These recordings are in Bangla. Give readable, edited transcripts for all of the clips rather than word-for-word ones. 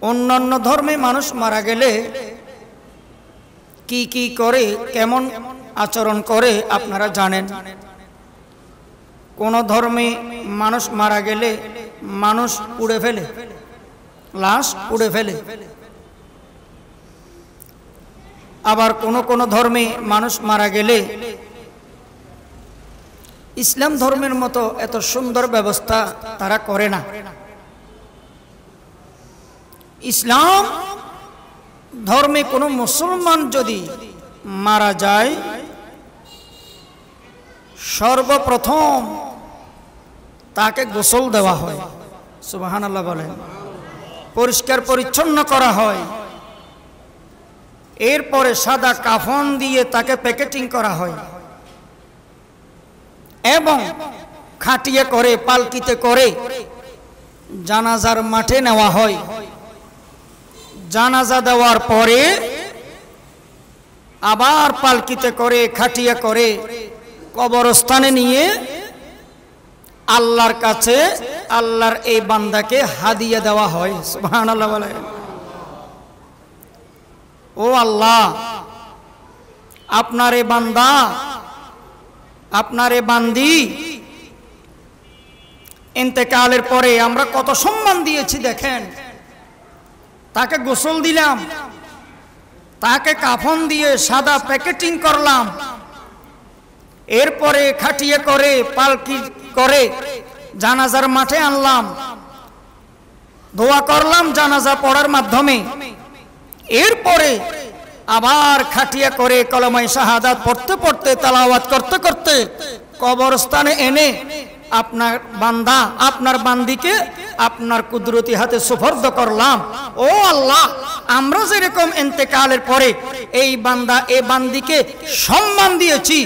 অন্যান্য ধর্মে মানুষ মারা গেলে কি কি করে, কেমন আচরণ করে আপনারা জানেন। কোন ধর্মে মানুষ মারা গেলে মানুষ পুড়ে ফেলে, লাশ পুড়ে ফেলে। আবার কোন কোন ধর্মে মানুষ মারা গেলে ইসলাম ধর্মের মতো এত সুন্দর ব্যবস্থা তারা করে না। ইসলাম ধর্মে কোনো মুসলমান যদি মারা যায়, সর্বপ্রথম তাকে গোসল দেওয়া হয়, সুবহানাল্লাহ বলেন, পরিষ্কার পরিচ্ছন্ন করা হয়। এরপরে সাদা কাফন দিয়ে তাকে প্যাকেটিং করা হয় এবং খাটিয়ে করে, পালকিতে করে জানাজার মাঠে নেওয়া হয়। জানাজা দেওয়ার পরে আবার পালকিতে করে, খাটিয়ে করে কবরস্থানে নিয়ে আল্লাহর কাছে আল্লাহর এই বান্দাকে হাদিয়া দেওয়া হয়, সুবহানাল্লাহ বলেন। ও আল্লাহ, আপনার এই বান্দা, আপনার এই বান্দি ইন্তেকালের পরে আমরা কত সম্মান দিয়েছি দেখেন। তাকে গোসল দিলাম, তাকে কাফন দিয়ে সাদা প্যাকেটিং করলাম, এরপরে খাটিয়ে করে, পালকি করে জানাজার মাঠে আনলাম, দোয়া করলাম জানাজা পড়ার মাধ্যমে। এরপরে আবার খাটিয়া করে কলমায়ে শাহাদাত পড়তে পড়তে, তেলাওয়াত করতে করতে কবরস্থানে এনে আপনার বান্দা, আপনার বান্দিকে আপনার কুদরতি হাতে সুপর্দ করলাম। ও আল্লাহ, আমরা যেরকম ইন্তেকালের পরে এই বান্দা, এই বান্দিকে সম্মান দিয়েছি,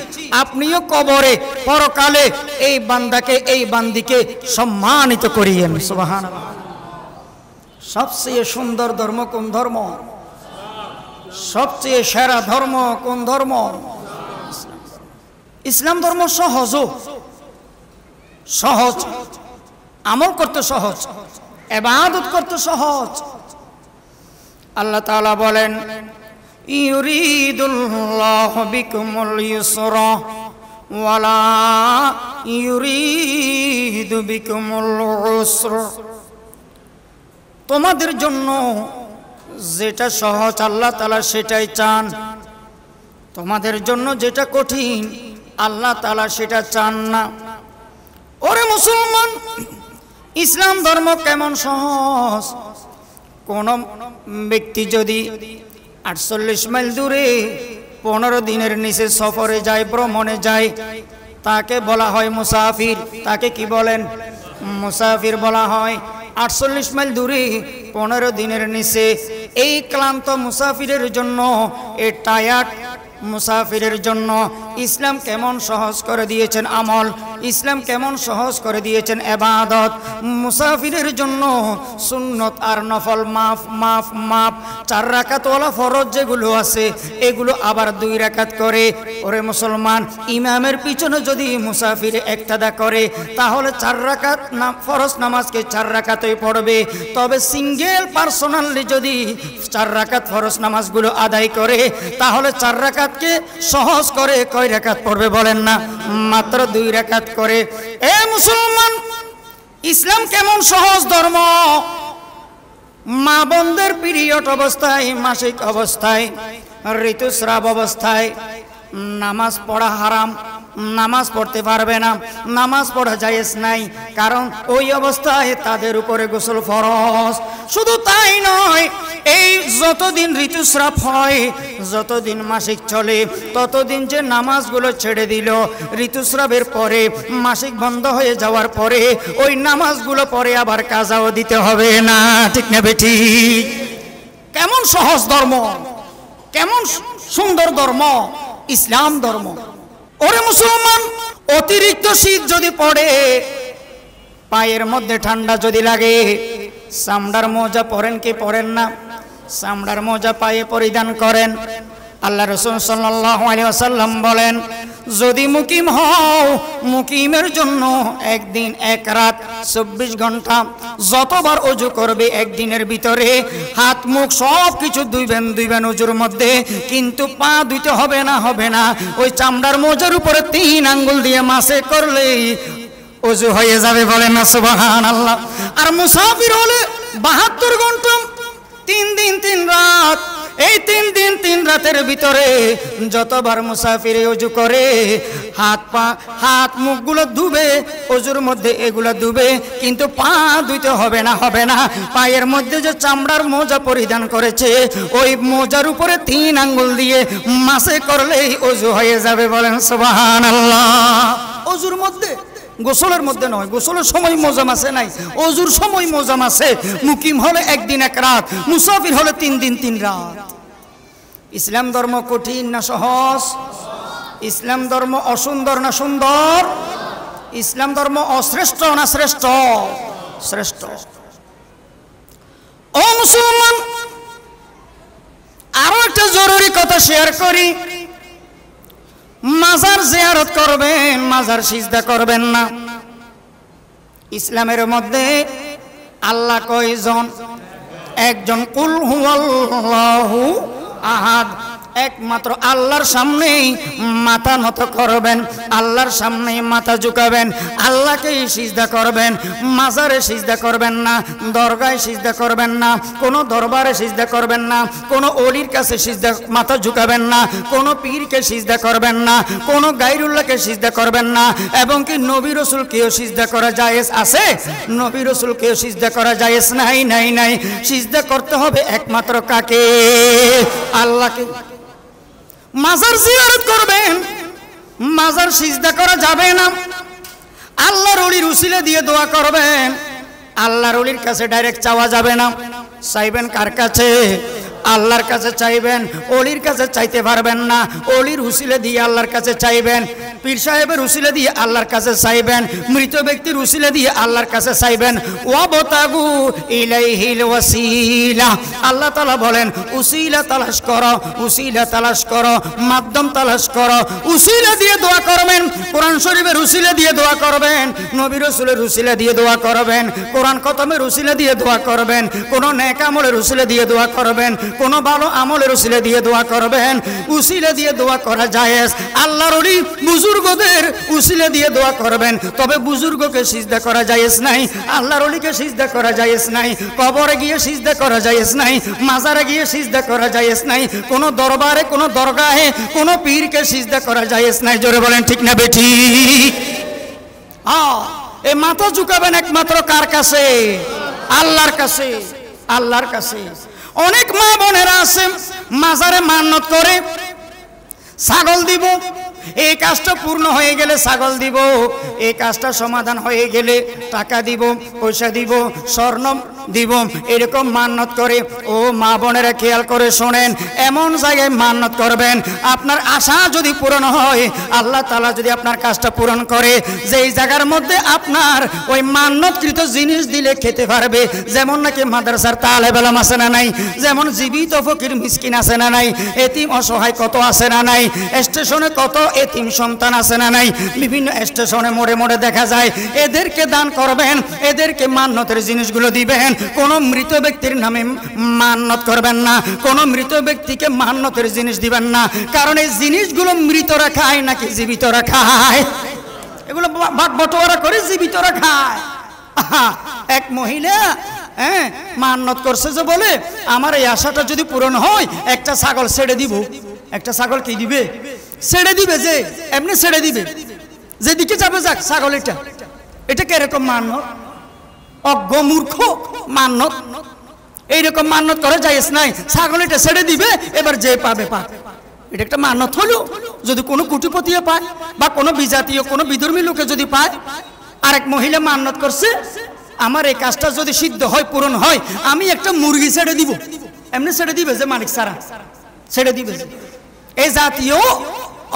আপনিও কবরে পরকালে এই বান্দাকে, এই বান্দিকে সম্মানিত করিয়েন, সুবহানাল্লাহ। সবচেয়ে সুন্দর ধর্ম কোন ধর্ম? সবচেয়ে সেরা ধর্ম কোন ধর্ম? ইসলাম ধর্ম। সহজ, সহজ আমল করতে সহজ, ইবাদত করতে সহজ। আল্লাহ তাআলা বলেন, ইউরিদুল্লাহু বিকুমুল ইউসরা ওয়ালা ইউরিদু বিকুমুল উসরা। তোমাদের জন্য যেটা সহজ আল্লাহ তাআলা সেটাই চান, তোমাদের জন্য যেটা কঠিন আল্লাহ তাআলা সেটা চান না। ওরে মুসলমান, ইসলাম ধর্ম কেমন সহজ। কোন ব্যক্তি যদি 48 মাইল দূরে 15 দিনের নিচে সফরে যায়, ভ্রমণে যায়, তাকে বলা হয় মুসাফির। তাকে কি বলেন? মুসাফির বলা হয়। 48 মাইল দূরে 15 দিনের নিচে এই ক্লান্ত মুসাফিরের জন্য, এই টায়ার্ড মুসাফিরের জন্য ইসলাম কেমন সহজ করে দিয়েছেন আমল, ইসলাম কেমন সহজ করে দিয়েছেন ইবাদত। মুসাফিরের জন্য সুন্নত আর নফল মাফ মাফ মাফ। 4 রাকাত ওয়ালা ফরজ যেগুলো আছে এগুলো আবার 2 রাকাত করে। ওরে মুসলমান, ইমামের পিছনে যদি মুসাফির ইক্তাদা করে তাহলে 4 রাকাত ফরজ নামাজকে 4 রাকাতই পড়বে। তবে সিঙ্গেল পার্সোনালি যদি 4 রাকাত ফরজ নামাজগুলো আদায় করে তাহলে 4 রাকাতকে সহজ করে কয় রাকাত পড়বে বলেন না? মাত্র 2 রাকাত করে। এ মুসলমান, ইসলাম কেমন সহজ ধর্ম। মা বোনদের পিরিয়ড অবস্থায়, মাসিক অবস্থায়, ঋতুস্রাব অবস্থায় নামাজ পড়া হারাম, নামাজ পড়তে পারবে না, নামাজ পড়া জায়েজ নাই, কারণ ওই অবস্থায় তাদের উপরে গোসল ফরজ। শুধু তাই নয়, এই যতদিন ঋতুস্রাব হয়, যতদিন মাসিক চলে, ততদিন যে নামাজগুলো ছেড়ে দিল, ঋতুস্রাবের পরে মাসিক বন্ধ হয়ে যাওয়ার পরে ওই নামাজগুলো পরে আবার কাজাও দিতে হবে না, ঠিক না বেটি? কেমন সহজ ধর্ম, কেমন সুন্দর ধর্ম ইসলাম ধর্ম। ওরে মুসলমান, অতিরিক্ত শীত যদি পড়ে, পায়ের মধ্যে ঠান্ডা যদি লাগে, চামড়ার মোজা পরেন কি পরেন না? চামড়ার মোজা পায়ে পরিধান করেন। আল্লাহ রাসূল সাল্লাল্লাহু আলাইহি ওয়াসাল্লাম বলেন, যদি মুকিম হও, মুকিমের জন্য একদিন এক রাত 24 ঘন্টা যতবার ওযু করবে একদিনের ভিতরে হাত মুখ সব কিছু ধুইবেন ওযুর মধ্যে, কিন্তু পা ধুইতে হবে না। ওই চামড়ার মোজার উপরে 3 আঙ্গুল দিয়ে মাসে করলেই ওযু হয়ে যাবে। বলেন না সুবহানাল্লাহ। আর মুসাফির হলে 72 ঘন্টা 3 দিন 3 রাত, এই 3 দিন 3 রাতের ভিতরে যতবার মুসাফির ওযু করে হাত মুখগুলো ধুবে ওযুর মধ্যে, এগুলো ধুবে, কিন্তু পা ধুইতে হবে না। পায়ের মধ্যে যে চামড়ার মোজা পরিধান করেছে ওই মোজার উপরে 3 আঙ্গুল দিয়ে মাসে করলেই ওযু হয়ে যাবে। বলেন সুবহানাল্লাহ। ওযুর মধ্যে, গোসলের মধ্যে নয়, গোসলের সময় মোজাম আছে নাই, ওযুর সময় মোজাম আছে। মুকিম হলে একদিন এক রাত, মুসাফির হলে 3 দিন 3 রাত। ইসলাম ধর্ম কঠিন না সহজ? ইসলাম ধর্ম অসুন্দর না সুন্দর? ইসলাম ধর্ম অশ্রেষ্ঠ না শ্রেষ্ঠ? শ্রেষ্ঠ। ও মুসলমান, আরো একটা জরুরি কথা শেয়ার করি। মাজার জিয়ারত করবেন, মাজার সিজদা করবেন না। ইসলামের মধ্যে আল্লাহ কয়জন? একজন। কুল হুয়াল্লাহু আহাদ, একমাত্র আল্লাহর সামনেই মাথা নত করবেন, আল্লাহর সামনেই মাথা ঝুঁকাবেন, আল্লাহকেই সিজদা করবেন। মাজারে সিজদা করবেন না, দরগায় সিজদা করবেন না, কোনো দরবারে সিজদা করবেন না, কোনো ওলির কাছে সিজদা মাথা ঝুঁকাবেন না, কোনো পীরকে সিজদা করবেন না, কোনো গায়রুল্লাহকে সিজদা করবেন না। এবং কি নবী রাসূলকেও সিজদা করা জায়েজ আছে? নবী রাসূলকেও সিজদা করা জায়েজ নাই। সিজদা করতে হবে একমাত্র কাকে? আল্লাহকে। মাজার জিয়ারত করবেন, মাজার সিজদা করা যাবে না। আল্লাহর ওলির উসিলা দিয়ে দোয়া করবেন, আল্লাহর ওলির কাছে ডাইরেক্ট চাওয়া যাবে না। চাইবেন কার কাছে? আল্লাহর কাছে চাইবেন, ওলির কাছে চাইতে পারবেন না। ওলির উসিলা দিয়ে আল্লাহর কাছে চাইবেন, পীর সাহেবের উসিলা দিয়ে আল্লাহর কাছে চাইবেন, মৃত ব্যক্তির উসিলা দিয়ে আল্লাহর কাছে চাইবেন। ওয়াবতাগু ইলাইহিল ওয়াসিলা, আল্লাহ তাআলা বলেন উসিলা তালাশ করো, উসিলা তালাশ করো, মাধ্যম তালাশ করো। উসিলা দিয়ে দোয়া করবেন, কোরআন শরীফের উসিলা দিয়ে দোয়া করবেন, নবী রাসূলের উসিলা দিয়ে দোয়া করবেন, কোরআন খতমের উসিলা দিয়ে দোয়া করবেন, কোন নেক আমলের উসিলা দিয়ে দোয়া করবেন, কোন ভালো আমলের উসিলা দিয়ে দোয়া করবেন। উসিলা দিয়ে দোয়া করা জায়েজ। আল্লাহর ওলি বুজুর্গদের উসিলা দিয়ে দোয়া করবেন, তবে বুজুর্গকে সিজদা করা জায়েজ নাই, আল্লাহর ওলিকে সিজদা করা জায়েজ নাই, কবরে গিয়ে সিজদা করা জায়েজ নাই, মাজারে গিয়ে সিজদা করা জায়েজ নাই, কোন দরবারে, কোন দরগাহে, কোন পীরকে সিজদা করা জায়েজ নাই। জোরে বলেন ঠিক না বেঠিক? এই মাথা ঝুঁকাবেন একমাত্র কার কাছে? আল্লাহর কাছে। আল্লাহর কাছে। অনেক মা বোনেরা আছে মাজারে মান্নত করে ছাগল দিব, এই কাজটা পূর্ণ হয়ে গেলে ছাগল দিব, এই কাজটা সমাধান হয়ে গেলে টাকা দিব, পয়সা দিব, স্বর্ণ দিব, এরকম মান্নত করে। ও মা বোনেরা খেয়াল করে শোনেন, এমন জায়গায় মান্নত করবেন আপনার আশা যদি পূরণ হয়, আল্লাহ তাআলা যদি আপনার কাজটা পূরণ করে, যেই জায়গার মধ্যে আপনার ওই মান্নতকৃত জিনিস দিলে খেতে পারবে। যেমন নাকি মাদ্রাসার তালেব ইলম আছে না নাই, যেমন জীবিত ফকির মিসকিন আছে না নাই, এতিম অসহায় কত আছে না নাই, স্টেশনে কত এতিম সন্তান আছে না নাই, বিভিন্ন স্টেশনে মোড়ে মোড়ে দেখা যায়। এদেরকে দান করবেন, এদেরকে মান্নতের জিনিসগুলো দিবেন। কোন মৃত ব্যক্তির নামে মান্নত করবেন না, কোন মৃত ব্যক্তিকে মান্নতের জিনিস দিবেন না, কারণ এই জিনিসগুলো মৃতরা খায় নাকি জীবিতরা খায়? এগুলো ভাগ বটোয়ারা করে জীবিতরা খায়। এক মহিলা মান্নত করছে যে বলে আমার এই আশাটা যদি পূরণ হয় একটা ছাগল ছেড়ে দিব। একটা ছাগল কি দিবে? ছেড়ে দিবে, যে এমনি ছেড়ে দিবে, যেদিকে যাবে যাক ছাগল। এটা কিরকম মান্নত? অজ্ঞ মূর্খ মান্নত। এইরকম মান্নত করে জায়েজ নাই। ছাগল এটা ছেড়ে দিবে, এবার যে পাবে পাক। এটা একটা মান্নত হলো। যদি কোনো কোটিপতি পায় বা কোনো বিজাতীয় কোনো বিধর্মী লোকে যদি পায়। আরেক মহিলা মান্নত করছে আমার এই কাজটা যদি সিদ্ধ হয়, পূরণ হয়, আমি একটা মুরগি ছেড়ে দিব। এমনি ছেড়ে দিবে যে মালিক সারা ছেড়ে দিবে। এই জাতীয়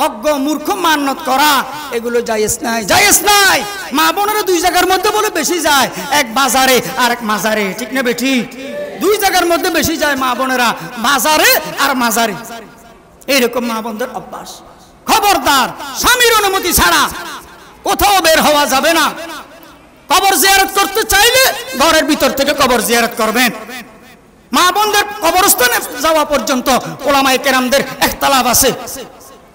অজ্ঞ মূর্খ মান্নত করা এগুলো জায়েজ নাই, জায়েজ নাই। মা বোনেরা দুই জায়গার মধ্যে বলে বেশি যায়, এক বাজারে আর এক মাজারে, ঠিক না বেঠিক? দুই জায়গার মধ্যে বেশি যায় মা বোনেরা, বাজারে আর মাজারে। এইরকম মা বোনদের অভ্যাস। খবরদার, স্বামীর অনুমতি ছাড়া কোথাও বের হওয়া যাবে না। কবর জিয়ারত করতে চাইলে ঘরের ভিতর থেকে কবর জিয়ারত করবেন। মা বোনদের কবরস্থানে যাওয়া পর্যন্ত ওলামায়ে কেরামদের ইখতিলাফ আছে।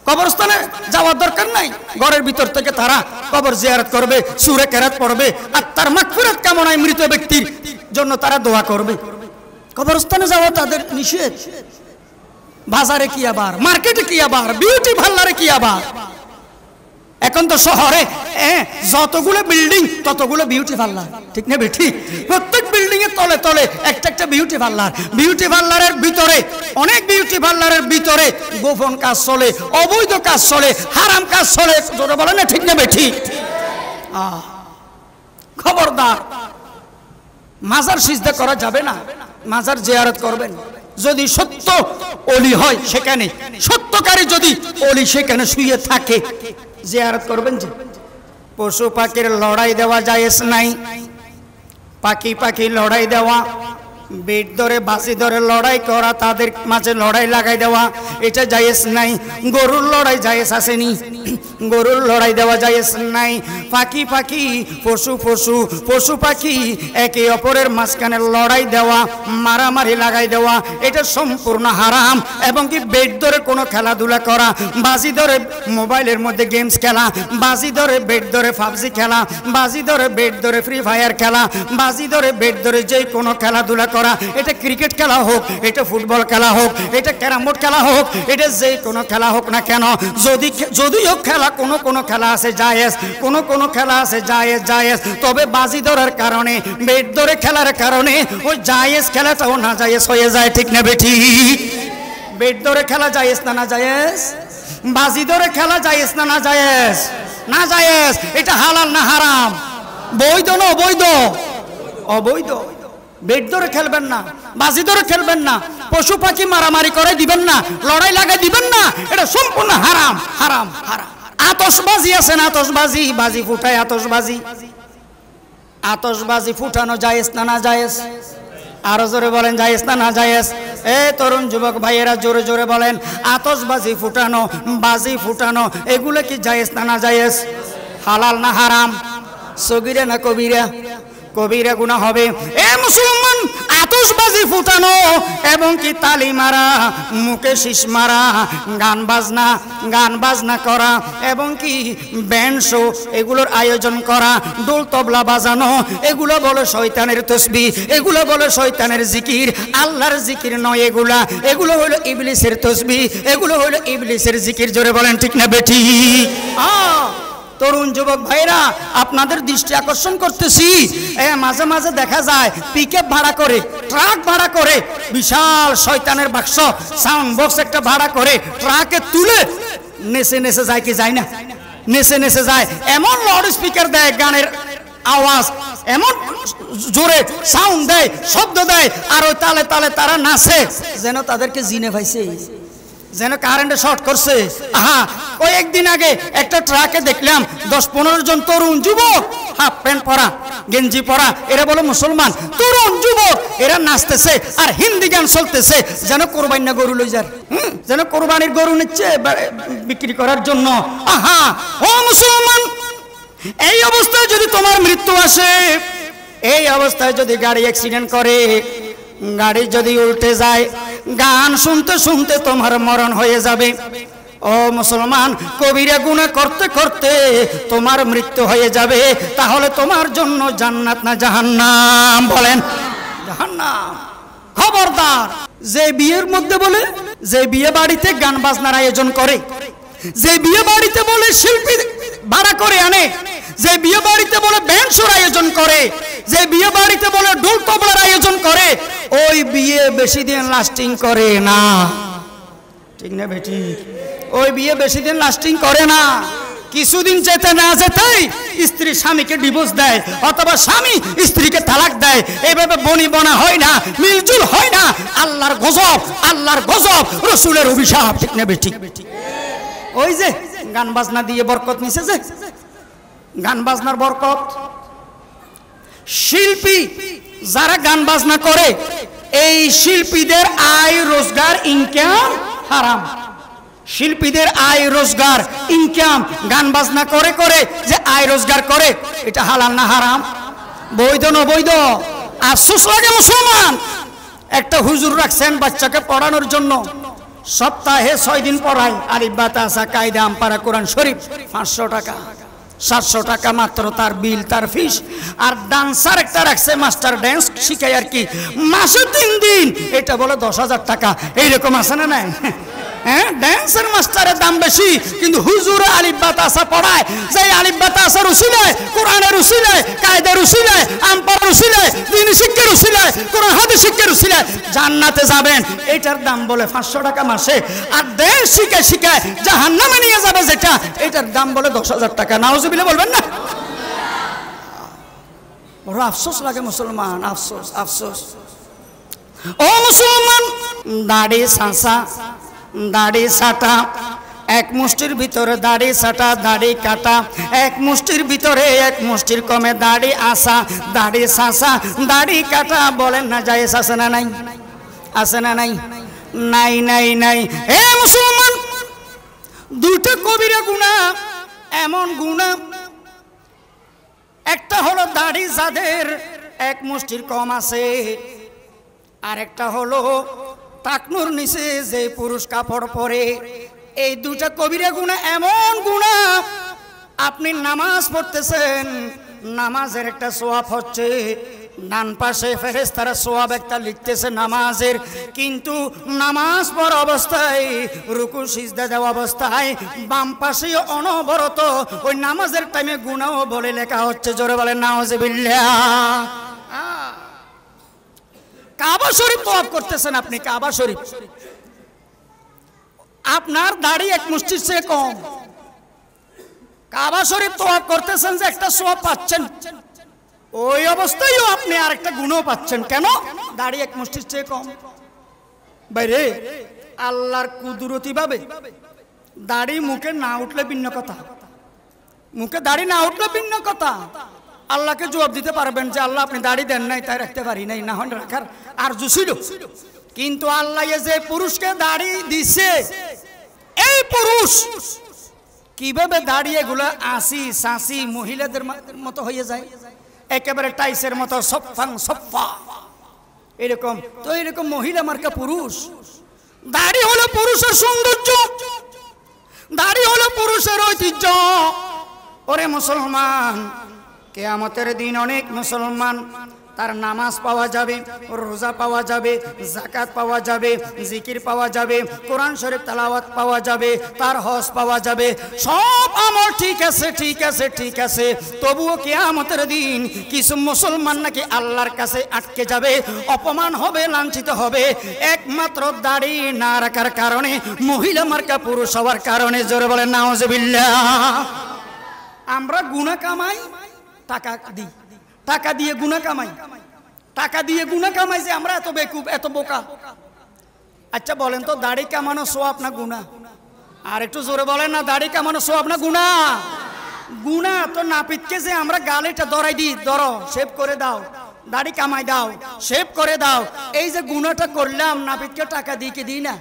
কবরস্থানে যাওয়ার দরকার নাই, ঘরের ভিতর থেকে তারা কবর জিয়ারত করবে, সূরা কেরাত পড়বে, আর তার মাগফিরাত কামনায় মৃত ব্যক্তির জন্য তারা দোয়া করবে। কবরস্থানে যাওয়া তাদের নিষেধ। বাজারে কি আবার, মার্কেটে কি আবার, বিউটি পার্লারে কি আবার। এখন তো শহরে যতগুলো বিল্ডিং ততগুলো বিউটি পার্লার, ঠিক না ঠিক? প্রত্যেক বিল্ডিং এর তলে তলে একটা একটা বিউটি পার্লার। বিউটি পার্লারের ভিতরে, অনেক বিউটি পার্লারের ভিতরে গোপন কাজ চলে, অবৈধ কাজ চলে, হারাম কাজ চলে। জোরে বলে না, ঠিক না ঠিক? খবরদার, মাজার সিজদা করা যাবে না, মাজার জিয়ারত করবেন। যদি সত্য ওলি হয় সেখানে, সত্যকারী যদি ওলি সেখানে শুয়ে থাকে, জিয়ারত করবেন। যে পশু পাখির লড়াই দেওয়া জায়েজ নাই। পাখি পাখি লড়াই দেওয়া, বেট ধরে বাসি ধরে লড়াই করা, তাদের মাঝে লড়াই লাগাই দেওয়া, এটা জায়েজ নাই। গরুর লড়াই জায়েজ আসেনি, গরুর লড়াই দেওয়া জায়েজ নাই। পাখি পাখি, পশু পশু, পশু পাখি একে অপরের মাঝখানে লড়াই দেওয়া, মারামারি লাগাই দেওয়া, এটা সম্পূর্ণ হারাম। এবং কি বেট ধরে কোনো খেলাধুলা করা, বাজি ধরে মোবাইলের মধ্যে গেমস খেলা, বাজি ধরে বেট ধরে পাবজি খেলা, বাজি ধরে বেট ধরে ফ্রি ফায়ার খেলা, বাজি ধরে বেট ধরে যে কোনো খেলাধুলা করা, এটা ক্রিকেট খেলা হোক, এটা ফুটবল খেলা হোক, এটা ক্যারাম বোর্ড খেলা হোক, এটা যে কোনো খেলা হোক না কেন, যদিও খেলা কোনো খেলা আছে জায়েজ, কোনো খেলা আছে জায়েজ, তবে বাজি ধরার কারণে, বেট ধরে খেলার কারণে ওই জায়েজ খেলাটাও না জায়েজ হয়ে যায়, ঠিক না বেঠি? বেট ধরে খেলা জায়েজ না জায়েজ? বাজি ধরে খেলা জায়েজ না জায়েজ? না জায়েজ। এটা হালাল না হারাম? বৈধ না অবৈধ? অবৈধ। বেট ধরে খেলবেন না, বাজি ধরে খেলবেন না, পশু পাখি মারামারি করে দিবেন না, লড়াই লাগাই দিবেন না, এটা সম্পূর্ণ হারাম, হারাম, হারাম। আতশবাজি আছে না, আতশবাজি, বাজি ফুটায় আতশবাজি, আতশবাজি ফুটানো জায়েজ না জায়েজ? আরো জোরে বলেন, জায়েজ না জায়েজ? তরুণ যুবক ভাইয়েরা জোরে জোরে বলেন, আতশবাজি ফুটানো, বাজি ফুটানো, এগুলো কি জায়েজ না জায়েজ? হালাল না হারাম? সগীরা না কবিরা? কবিরা গুনাহ হবে। মুসলমান, আতশবাজি ফুটানো এবং কি তালি মারা, মুখে শীষ মারা, গান বাজনা করা এবং কি ব্যান্ড শো এগুলোর আয়োজন করা, ঢোল তবলা বাজানো, এগুলো বলে শয়তানের তসবিহ, এগুলো বলে শয়তানের জিকির, আল্লাহর জিকির নয় এগুলা। এগুলো হলো ইবলিসের তসবিহ, এগুলো হলো ইবলিসের জিকির। জোরে বলেন, ঠিক না বেঠি? তরুণ যুবক ভাইরা, আপনাদের দৃষ্টি আকর্ষণ করতেছি, মাঝে মাঝে দেখা যায় পিকআপ ভাড়া করে, ট্রাক ভাড়া করে, বিশাল শয়তানের বাক্স সাউন্ড বক্স একটা ভাড়া করে ট্রাকে তুলে নেচে নেচে যায়, কি যায় না? নেচে নেচে যায়। এমন লাউড স্পিকার দেয়, গানের আওয়াজ এমন জোরে সাউন্ড দেয়, শব্দ দেয়, আর ওই তালে তালে তারা নাচে যেন তাদেরকে জিনে পাইছে, যেন কারেন্টে শর্ট করছে। কয়েকদিন আগে একটা ট্রাকে দেখলাম 10-15 জন তরুণ যুবক, হাফ প্যান্ট পরা, গেঞ্জি পরা, এরা বলে মুসলমান, তরুণ যুবক, এরা নাচতেছে আর হিন্দি গান চলতেছে, যেন কোরবানি না গরু লই যার, যেন কোরবানির গরু নিচ্ছে বিক্রি করার জন্য। ও মুসলমান, এই অবস্থায় যদি তোমার মৃত্যু আসে, এই অবস্থায় যদি গাড়ি অ্যাক্সিডেন্ট করে, গাড়ি যদি উল্টে যায়, গান শুনতে শুনতে তোমার মরণ হয়ে যাবে। ও মুসলমান, কবিরা গুনাহ করতে করতে তোমার মৃত্যু হয়ে যাবে, তাহলে তোমার জন্য জান্নাত না জাহান্নাম? বলেন, জাহান্নাম। খবরদার, যে বিয়ের মধ্যে বলে, যে বিয়ে বাড়িতে গান বাজনার আয়োজন করে, যে বিয়ে বাড়িতে বলে শিল্পী ভাড়া করে আনে, যে বিয়ে বাড়িতে বলে ব্যান্ড শোর আয়োজন করে, যে বিয়ে বাড়িতে বলে ঢোল তবলার আয়োজন করে, ওই বিয়ে বেশি দিন লাস্টিং করে না, ঠিক না বেটি? ওই বিয়ে বেশি দিন লাস্টিং করে না। কিছুদিন যেতে না যেতেই স্ত্রী স্বামীকে ডিভোর্স দেয়, অথবা স্বামী স্ত্রীকে তালাক দেয়। এইভাবে বনি বনা হয় না, মিলজুল হয় না। আল্লাহর গজব, আল্লাহর গজব, রসুলের অভিশাপ, ঠিক না বেটি? ওই যে গান বাজনা দিয়ে বরকত নিছে, যে গান বাজনার বরকত, শিল্পী যারা গান বাজনা করে, এই শিল্পীদের আয় রোজগার ইনকাম হারাম। শিল্পীদের আয় রোজগার ইনকাম গান বাজনা করে করে যে আয় রোজগার করে, এটা হালাল না হারাম? বৈধ না বৈধ? আফসোস লাগে মুসলমান, একটা হুজুর রাখছেন বাচ্চাকে পড়ানোর জন্য, সপ্তাহে 6 দিন পড়ায়, আলিফ বা তা সা কায়দা আমপারা কোরআন শরীফ, 500 টাকা 700 টাকা মাত্র তার বিল, তার ফিস। আর ডান্সার একটা রাখছে মাস্টার, ড্যান্স শিখায় আর কি, মাসে 3 দিন, এটা বলে 10,000 টাকা। এইরকম আছে না নাই? হ্যাঁ, ড্যান্সের মাস্টারের দাম বেশি, কিন্তু হুজুরে আলিফ বা তা সা পড়ায়, যে আলিফ বা তা সার উসিলায়, কোরআনের উসিলায়, কায়দার উসিলায়, আমপারার উসিলায়, দ্বীনি শিক্ষার উসিলায়, কোরআন হাদিস শিক্ষার উসিলায় জান্নাতে যাবেন, এটার দাম বলে 500 টাকা মাসে। আর ড্যান্স শিখে শিখে জাহান্নামে নিয়ে যাবে যেটা, এটার দাম বলে 10,000 টাকা। নাউজুবিল্লাহ বলবেন না? বড় আফসোস লাগে মুসলমান, আফসোস আফসোস। ও মুসলমান, দাড়ি সাঁসা, দাড়ি সাটা, এক মুষ্টির ভিতরে দাড়ি সাটা, দাড়ি কাটা, এক মুষ্টির ভিতরে এক মুষ্টির কমে দাড়ি আসা, দাড়ি সাঁসা, দাড়ি কাটা, বলেন না জায়েজ আছে না নাই? আছে না নাই? নাই নাই নাই। হে মুসলমান, দুটো কবিরা গুনাহ, এমন গুনাহ, একটা হলো দাড়ি যাদের এক মুষ্টির কম আছে, আর একটা হলো টাকনুর নিচে যে পুরুষ কাপড় পরে। এই দুটা কবিরা গুনাহ, এমন গুনাহ, আপনি নামাজ পড়তেছেন, নামাজের একটা সওয়াব হচ্ছে, ডান পাশে ফেরেশতারা সওয়াব একটা লিখতেছে নামাজের, কিন্তু নামাজ পড়া অবস্থায়, রুকু সিজদা দেওয়া অবস্থায় বাম পাশে অনবরত ওই নামাজের টাইমে গুনাহ বলে লেখা হচ্ছে। জোরে বলেন নাউজুবিল্লাহ। কাবা শরীফ তওয়াফ করতেছেন আপনি, কাবা শরীফ, আপনার দাড়ি এক মুষ্টির চেয়ে কম, কাবা শরীফ তওয়াফ করতেছেন যে একটা সওয়াব পাচ্ছেন, ওই অবস্থায়ও আপনি আরেকটা গুনাহ পাচ্ছেন। কেন? দাড়ি এক মুষ্টির চেয়ে কম। বাইরে আল্লাহর কুদরতি ভাবে দাড়ি মুখে না উঠলে ভিন্ন কথা, মুখে দাড়ি না উঠলে ভিন্ন কথা। আল্লাহকে জবাব দিতে পারবেন যে আল্লাহ আপনি দাড়ি দেন নাই, তাই রাখতে পারি নাই, না হয় রাখার আরজু ছিল। কিন্তু আল্লাহ যে পুরুষকে দাড়ি দিছে, এই পুরুষ কিভাবে দাড়ি এগুলো আসি সাসি মহিলাদের মতো হয়ে যায়, একেবারে টাইসের মতো সফাং সফা এরকম। তো এরকম মহিলা মার্কা পুরুষ। দাড়ি হলো পুরুষের সৌন্দর্য, দাড়ি হলো পুরুষের ঐতিহ্য। ওরে মুসলমান, কিয়ামতের দিন অনেক মুসলমান তার নামাজ পাওয়া যাবে, রোজা পাওয়া যাবে, যাকাত পাওয়া যাবে, জিকির পাওয়া যাবে, কোরআন শরীফ তেলাওয়াত পাওয়া যাবে, তার হজ পাওয়া যাবে, সব আমল ঠিক আছে ঠিক আছে ঠিক আছে। তবুও কিয়ামতের দিন কিছু মুসলমান নাকি আল্লাহর কাছে আটকে যাবে, অপমান হবে, লাঞ্ছিত হবে, একমাত্র দাড়ি না রাখার কারণে, মহিলা মার্কা পুরুষ হওয়ার কারণে। জোরে বলেন নাউজুবিল্লাহ। আমরা গুনাহ কামাই, টাকা দিই, টাকা দিয়ে গুনাহ কামাই, টাকা দিয়ে গুনাহ কামাই, যে আমরা এত বেকুব, এত বোকা। আচ্ছা বলেন তো, দাড়ি কামানো সওয়াব না গুনাহ? আর একটু জোরে বলেন না, দাড়ি কামানো সওয়াব না গুনাহ? গুনাহ তো নাপিতকে যে আমরা গালেটা ধরাই দিই, ধরো শেভ করে দাও, দাড়ি কামাই দাও, শেভ করে দাও, এই যে গুনাহটা করলাম, নাপিতকে টাকা দিয়ে কি দিই না?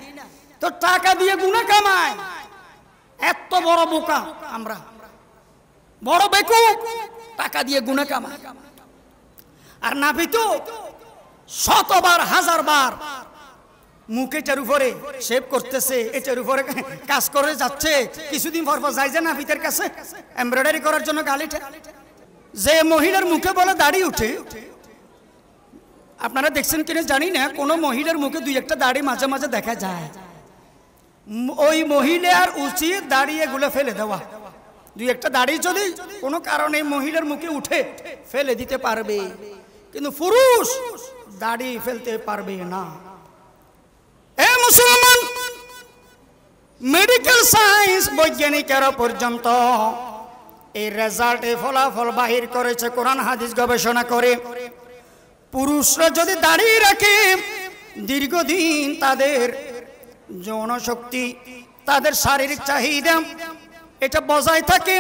তো টাকা দিয়ে গুনাহ কামাই, এত বড় বোকা আমরা, বড় বেকুব, টাকা দিয়ে গুনাহ কামাই। আর নাপিত শতবার হাজারবার মুখ এটার উপরে শেভ করতেছে, এটার উপরে কাজ করে যাচ্ছে, কিছুদিন পর পর যায় যে নাপিতের কাছে এমব্রয়ডারি করার জন্য গালিটা। যে মহিলার মুখে বলে দাড়ি উঠে, আপনারা দেখছেন কিনা জানি না, কোন মহিলার মুখে দুই একটা দাড়ি মাঝে মাঝে দেখা যায়, ওই মহিলার উচিত দাড়ি এগুলো ফেলে দেওয়া। দুই একটা দাড়ি যদি কোনো কারণে মহিলার মুখে উঠে, ফেলে দিতে পারবে, কিন্তু পুরুষ দাড়ি ফেলতে পারবে না। এ মুসলমান, মেডিকেল সায়েন্স বৈজ্ঞানিকেরা পর্যন্ত এই রেজাল্ট, এই ফলাফল বাহির করেছে কোরআন হাদিস গবেষণা করে। পুরুষরা যদি দাড়ি রাখে, দীর্ঘদিন তাদের যৌন শক্তি, তাদের শারীরিক চাহিদা এটা বজায় থাকে,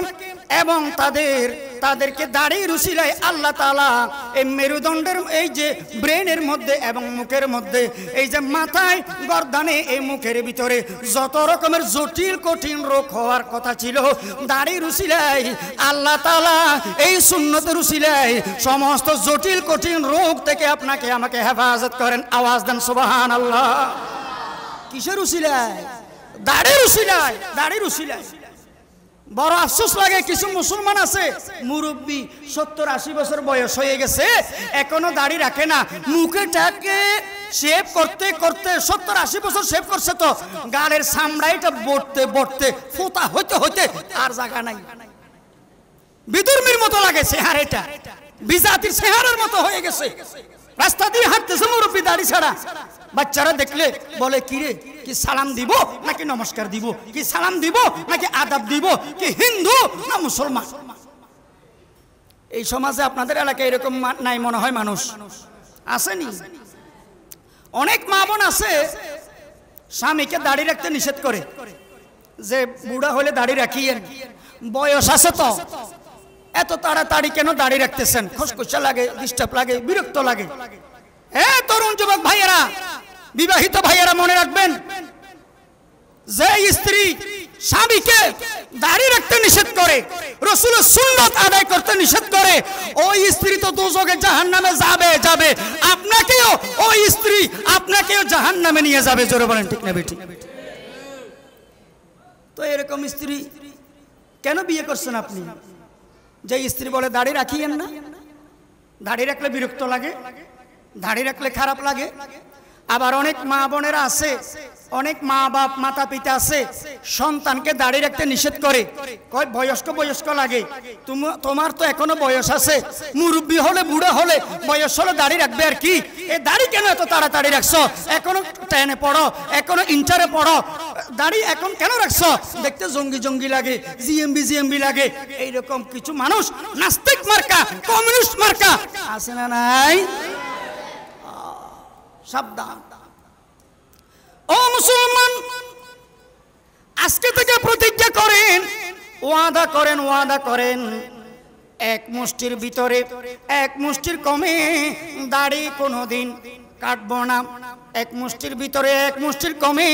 এবং তাদের তাদেরকে দাড়ি রুসিলায় আল্লাহ তাআলা এই মেরুদণ্ডের এই যে ব্রেনের মধ্যে এবং মুখের মধ্যে এই যে মাথায় গর্দানে এই মুখের ভিতরে যত রকমের জটিল কঠিন রোগ হওয়ার কথা ছিল দাড়ি রুসিলায় আল্লাহ তাআলা এই সুন্নতের রুসিলায় সমস্ত জটিল কঠিন রোগ থেকে আপনাকে আমাকে হেফাজত করেন। আওয়াজ দেন সুবহানাল্লাহ। কিসের রুসিলায়? দাড়ি রুসিলায়, দাড়ি রুসিলায়। বড় আফসোস লাগে কিছু মুসলমান আছে মুরব্বী 70-80 বছর বয়স হয়ে গেছে এখনো দাড়ি রাখে না। মুখেটাকে শেভ করতে করতে 70-80 বছর শেভ করছে তো গালের চামড়াইটা বটতে বটতে ফোঁতা হইতে হইতে আর জায়গা নাই। বিদুর্মীর মতো লাগে চেহারাটা, বিজাতির চেহারার মতো হয়ে গেছে। রাস্তা দিয়ে হাঁটতেছে মুরব্বী দাড়ি ছাড়া। বাচ্চারা দেখলে বলে কিরে কি সালাম দিব নাকি নমস্কার দিব, কি সালাম দিব নাকি আদাব দিব, কি হিন্দু না মুসলমান। এই সমাজে আপনাদের এলাকায় এরকম নাই মনে হয় মানুষ আসেনি? অনেক মা বোন আছে স্বামীকে দাড়ি রাখতে নিষেধ করে যে বুড়া হলে দাড়ি রাখিয়েন, বয়স আছে তো এত তাড়াতাড়ি কেন দাড়ি রাখতেছেন, খসখসা লাগে, ডিস্টার্ব লাগে, বিরক্ত লাগে। তরুণ যুবক ভাইয়েরা, বিবাহিত ভাইয়েরা মনে রাখবেন যে স্ত্রী স্বামীকে দাড়ি রাখতে নিষেধ করে, রাসূলের সুন্নাত আদায় করতে নিষেধ করে, ওই স্ত্রী তো দোজখে জাহান্নামে যাবে যাবে। আপনাকেও ওই স্ত্রী আপনাকেও জাহান্নামে নিয়ে যাবে। জোরে বলেন ঠিক না বেঠিক? তো এরকম স্ত্রী কেন বিয়ে করছেন আপনি? যে স্ত্রী বলে দাড়ি রাখিয়েন না, দাড়ি রাখলে বিরক্ত লাগে, দাড়ি রাখলে খারাপ লাগে। আবার অনেক মা বোনেরা আছে, অনেক মা বাপ মাতা পিতা আছে সন্তানকে দাড়ি রাখতে নিষেধ করে, কয় বয়স্ক বয়স্ক লাগে, তোমার তো এখনো বয়স আছে, মুরব্বী হলে বুড়া হলে বয়স হলে দাড়ি রাখবে আর কি, এ দাড়ি কেন এত তাড়াতাড়ি রাখছো, এখনো 10-এ পড়ো, এখনো ইন্টারে পড়ো, দাড়ি এখন কেন রাখছো, দেখতে জঙ্গি জঙ্গি লাগে, জিএমবি লাগে। এইরকম কিছু মানুষ নাস্তিক মার্কা, কমিউনিস্ট মার্কা আছে না নাই? সাবধান ও মুসলমান, আজকে থেকে প্রতিজ্ঞা করেন, ওয়াদা করেন, ওয়াদা করেন এক মুষ্টির ভিতরে এক মুষ্টির কমে দাড়ি কোনোদিন কাটবো না। এক মুষ্টির ভিতরে এক মুষ্টির কমে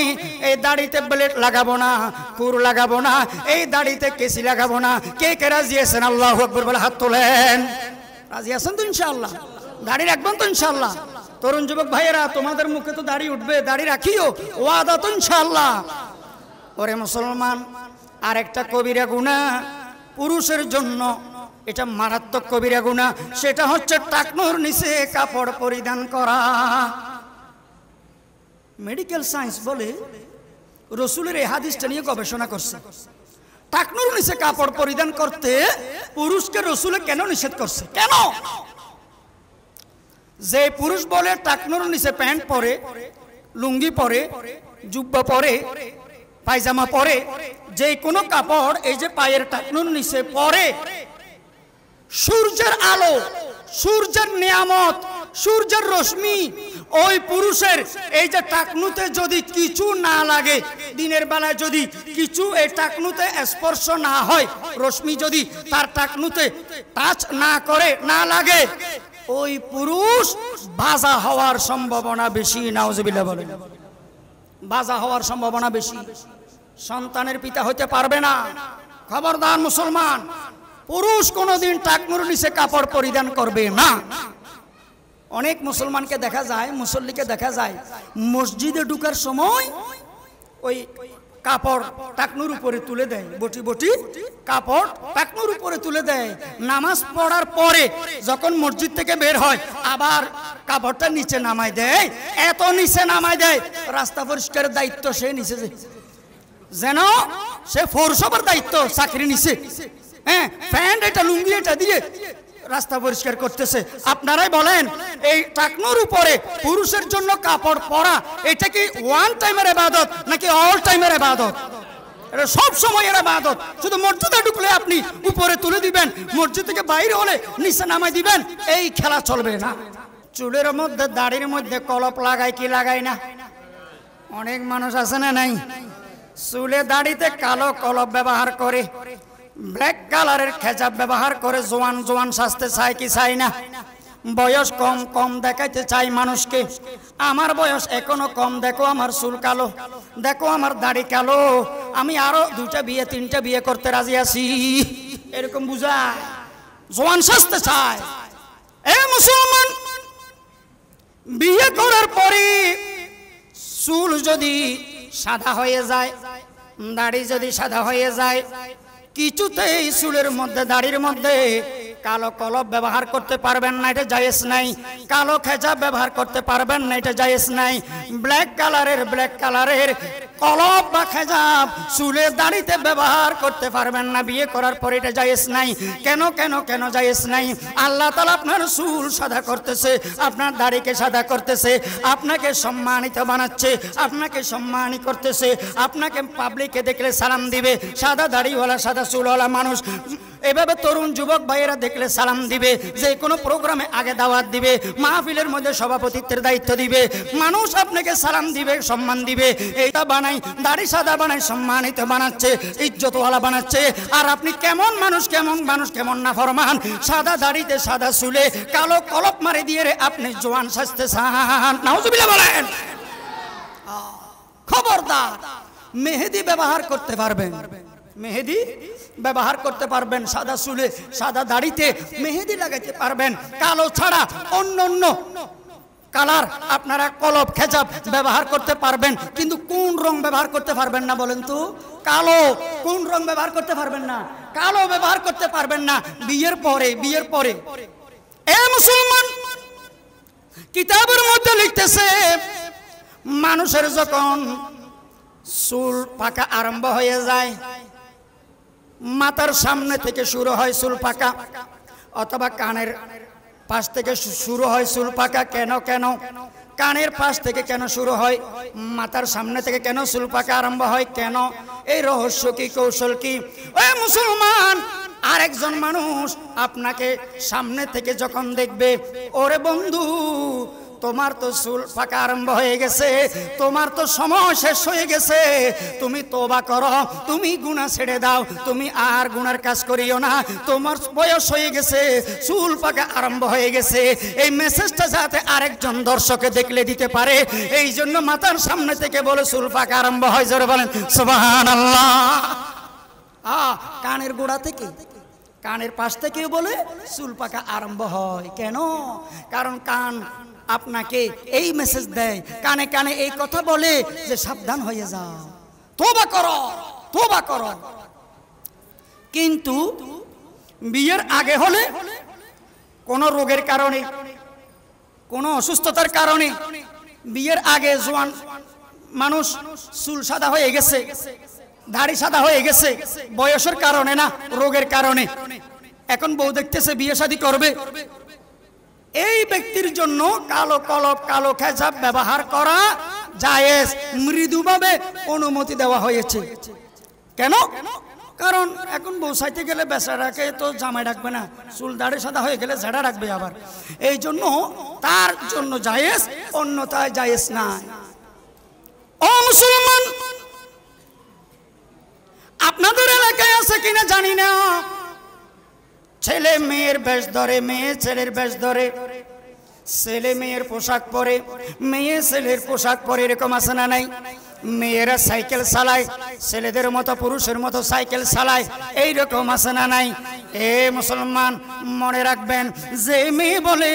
এই দাড়িতে ব্লেড লাগাবো না, কুর লাগাবো না, এই দাড়িতে কেসি লাগাবো না। কে কে রাজি আছেন? আল্লাহু আকবার বলে হাত তোলেন। রাজি আছেন তো ইনশাআল্লাহ? দাড়ি রাখবেন তো ইনশাআল্লাহ? তরুণ যুবক ভাইয়েরা, তোমাদের মুখে তো দাড়ি উঠবে, দাড়ি রাখিও, ওয়াদা তো ইনশাআল্লাহ? ওরে মুসলমান, আর একটা কবিরা গুনাহ পুরুষের জন্য, এটা মারাত্মক কবিরা গুনাহ, সেটা হচ্ছে টাকনুর নিচে কাপড় পরিধান করা। মেডিকেল সায়েন্স বলে, রাসূলের এই হাদিসটা নিয়ে গবেষণা করছে, টাকনুর নিচে কাপড় পরিধান করতে পুরুষকে রাসূল কেন নিষেধ করছে। কেন? যে পুরুষ বলে টাকনুর নিচে প্যান্ট পরে, লুঙ্গি পরে, জুব্বা পরে, পায়জামা পরে, যে কোনো কাপড় এই যে পায়ের টাকনুর নিচে পরে, সূর্যের আলো, সূর্যের নিয়ামত, সূর্যের রশ্মি ওই পুরুষের এই যে টাকনুতে যদি কিছু না লাগে, দিনের বেলায় যদি কিছু এই টাকনুতে স্পর্শ না হয়, রশ্মি যদি তার টাকনুতে টাচ না করে, না লাগে, ওই পুরুষ বাজা হওয়ার সম্ভাবনা বেশি। নাউজুবিল্লাহ বলেন। বাজা হওয়ার সম্ভাবনা বেশি, সন্তানের পিতা হতে পারবে না। খবরদার মুসলমান, পুরুষ কোনোদিন টাকনুর নিচে কাপড় পরিধান করবে না। অনেক মুসলমানকে দেখা যায়, মুসল্লিকে দেখা যায় মসজিদে ঢুকার সময় ওই কাপড় টাকনুর উপরে তুলে দেয়, বটি বটি কাপড় টাকনুর উপরে তুলে দেয়। নামাজ পড়ার পরে যখন মসজিদ থেকে বের হয় আবার কাপড়টা নিচে নামায় দেয়। এত নিচে নামায় দেয়, রাস্তা পরিষ্কারের দায়িত্ব সে নিচে, যেন সে ফোরসভার দায়িত্ব চাকরি নিচে, হ্যাঁ, প্যান্ট এটা লুঙ্গি এটা দিয়ে রাস্তা পরিষ্কার করতেছে। আপনারাই বলেন, এই টাকনুর উপরে পুরুষের জন্য কাপড় পরা এটা কি ওয়ান টাইমের ইবাদত নাকি অল টাইমের ইবাদত? এটা সব সময় এর ইবাদত। শুধু মসজিদে ঢুকলে আপনি উপরে তুলে দিবেন, মসজিদ থেকে বাইরে হলে নিচে নামাই দিবেন, এই খেলা চলবে না। চুলের মধ্যে দাড়ির মধ্যে কলপ লাগায় কি লাগায় না? অনেক মানুষ আছে না নাই? চুলে দাড়িতে কালো কলপ ব্যবহার করে, ব্ল্যাক কালারের খেজাব ব্যবহার করে জোয়ান জোয়ান সাজতে চায় কি চাই না? বয়স কম কম দেখাইতে চাই মানুষকে। আমার বয়স এখনো কম, দেখো আমার চুল কালো, দেখো আমার দাড়ি কালো, আমি আরো 2টা বিয়ে 3টা বিয়ে করতে রাজি আছি, এরকম বুঝায়, জোয়ান সাজতে চায়। এ মুসলমান, বিয়ে করার পরে চুল যদি সাদা হয়ে যায়, দাড়ি যদি সাদা হয়ে যায়, কিছুতেই চুলের মধ্যে দাড়ির মধ্যে কালো কলব ব্যবহার করতে পারবেন না, এটা জায়েজ নাই। কালো খেজাব ব্যবহার করতে পারবেন না, এটা জায়েজ নাই। ব্ল্যাক কালারের কলব বা খেজাব চুলের দাড়িতে ব্যবহার করতে পারবেন না, বিয়ে করার পরে এটা জায়েজ নাই। কেন কেন কেন জায়েজ নাই? আল্লাহ তাআলা আপনার চুল সাদা করতেছে, আপনার দাড়িকে সাদা করতেছে, আপনাকে সম্মানিত বানাচ্ছে, আপনাকে সম্মানিত করতেছে। আপনাকে পাবলিকে দেখলে সালাম দিবে, সাদা দাড়িওয়ালা সাদা চুলওয়ালা মানুষ এভাবে তরুণ যুবক ভাইয়েরা দেখলে সালাম দিবে, যে কোনো প্রোগ্রামে আগে দাওয়াত দিবে, মাহফিলের মধ্যে সভাপতিত্বের দায়িত্ব দিবে, মানুষ আপনাকে সালাম দিবে, সম্মান দিবে। এইটা বানাই, দাড়ি সাদা বানাই, সম্মানিত বানাচ্ছে, ইজ্জতওয়ালা বানাচ্ছে। আর আপনি কেমন মানুষ, কেমন মানুষ, কেমন নাফরমান, সাদা দাড়িতে সাদা চুলে কালো কলপ মারি দিয়ে আপনি জোয়ান সাজতে চান, নাউজুবিল্লাহ বলেন। খবরদার, মেহেদি ব্যবহার করতে পারবেন, মেহেদি ব্যবহার করতে পারবেন, সাদা চুলে সাদা দাড়িতে মেহেদি লাগাইতে পারবেন। কালো ছাড়া অন্য অন্য কালার আপনারা কলব খেজাব ব্যবহার করতে পারবেন, কিন্তু কোন রং ব্যবহার করতে পারবেন না বলেন তো? কালো। কোন রং ব্যবহার করতে পারবেন না? কালো ব্যবহার করতে পারবেন না বিয়ের পরে। বিয়ের পরে এ মুসলমান, কিতাবের মধ্যে লিখতেছে, মানুষের যখন চুল পাকা আরম্ভ হয়ে যায়, মাথার সামনে থেকে শুরু হয় চুল পাকা, অথবা কানের পাশ থেকে শুরু হয় চুল পাকা। কেন কেন? কানের পাশ থেকে কেন শুরু হয়, মাথার সামনে থেকে কেন চুল পাকা আরম্ভ হয়, কেন? এই রহস্য কি, কৌশল কি? ওই মুসলমান, আরেকজন মানুষ আপনাকে সামনে থেকে যখন দেখবে, ওরে বন্ধু, তোমার তো চুল পাকা আরম্ভ হয়ে গেছে, তোমার তো সময় শেষ হয়ে গেছে, তুমি তওবা করো, তুমি গুনাহ ছেড়ে দাও, তুমি আর গুনার কাজ করিও না, তোমার বয়স হয়ে গেছে, চুল পাকা আরম্ভ হয়ে গেছে। এই মেসেজটা যাতে আরেকজন দর্শকে দেখলে দিতে পারে, এই জন্য মাথার সামনে থেকে বলে চুল পাকা আরম্ভ হয়। জোরে বলেন সুবহানাল্লাহ। কানের গোড়া থেকে, কানের পাশ থেকে বলে চুল পাকা আরম্ভ হয়। কেন? কারণ কান আপনাকে এই মেসেজ দেয়, কানে কানে এই কথা বলে যে সাবধান হয়ে যাও, তওবা করো, তওবা করো। কিন্তু বিয়ের আগে হলে কোনো রোগের কারণে, কোনো অসুস্থতার কারণে বিয়ের আগে জোয়ান মানুষ চুল সাদা হয়ে গেছে, দাড়ি সাদা হয়ে গেছে, বয়সের কারণে না, রোগের কারণে। এখন বউ দেখতেছে বিয়ে শাদী করবে, এই ব্যক্তির জন্য কালো কলব, কালো খেজাব ব্যবহার করা জায়েজ, মৃদুভাবে অনুমতি দেওয়া হয়েছে। কেন? কারণ এখন বউ সাইতে গেলে বেচারাকে তো জামাই রাখবে না, চুল দাড়ি সাদা হয়ে গেলে ঝাড়া রাখবে আবার, এই জন্য তার জন্য জায়েজ, অন্যথায় জায়েজ না। ও মুসলমান, আপনাদের এলাকায় আছে কিনা জানি না, ছেলে মেয়ের বেশ ধরে, মেয়ে ছেলের বেশ ধরে, ছেলে মেয়ের পোশাক পরে, মেয়ে ছেলের পোশাক পরে, এরকম আছে না নাই? মেয়েরা সাইকেল চালায়, ছেলেদের মতো পুরুষের মতো সাইকেল চালায়, এইরকম আছে না নাই? এ মুসলমান, মনে রাখবেন, যে মেয়ে বলে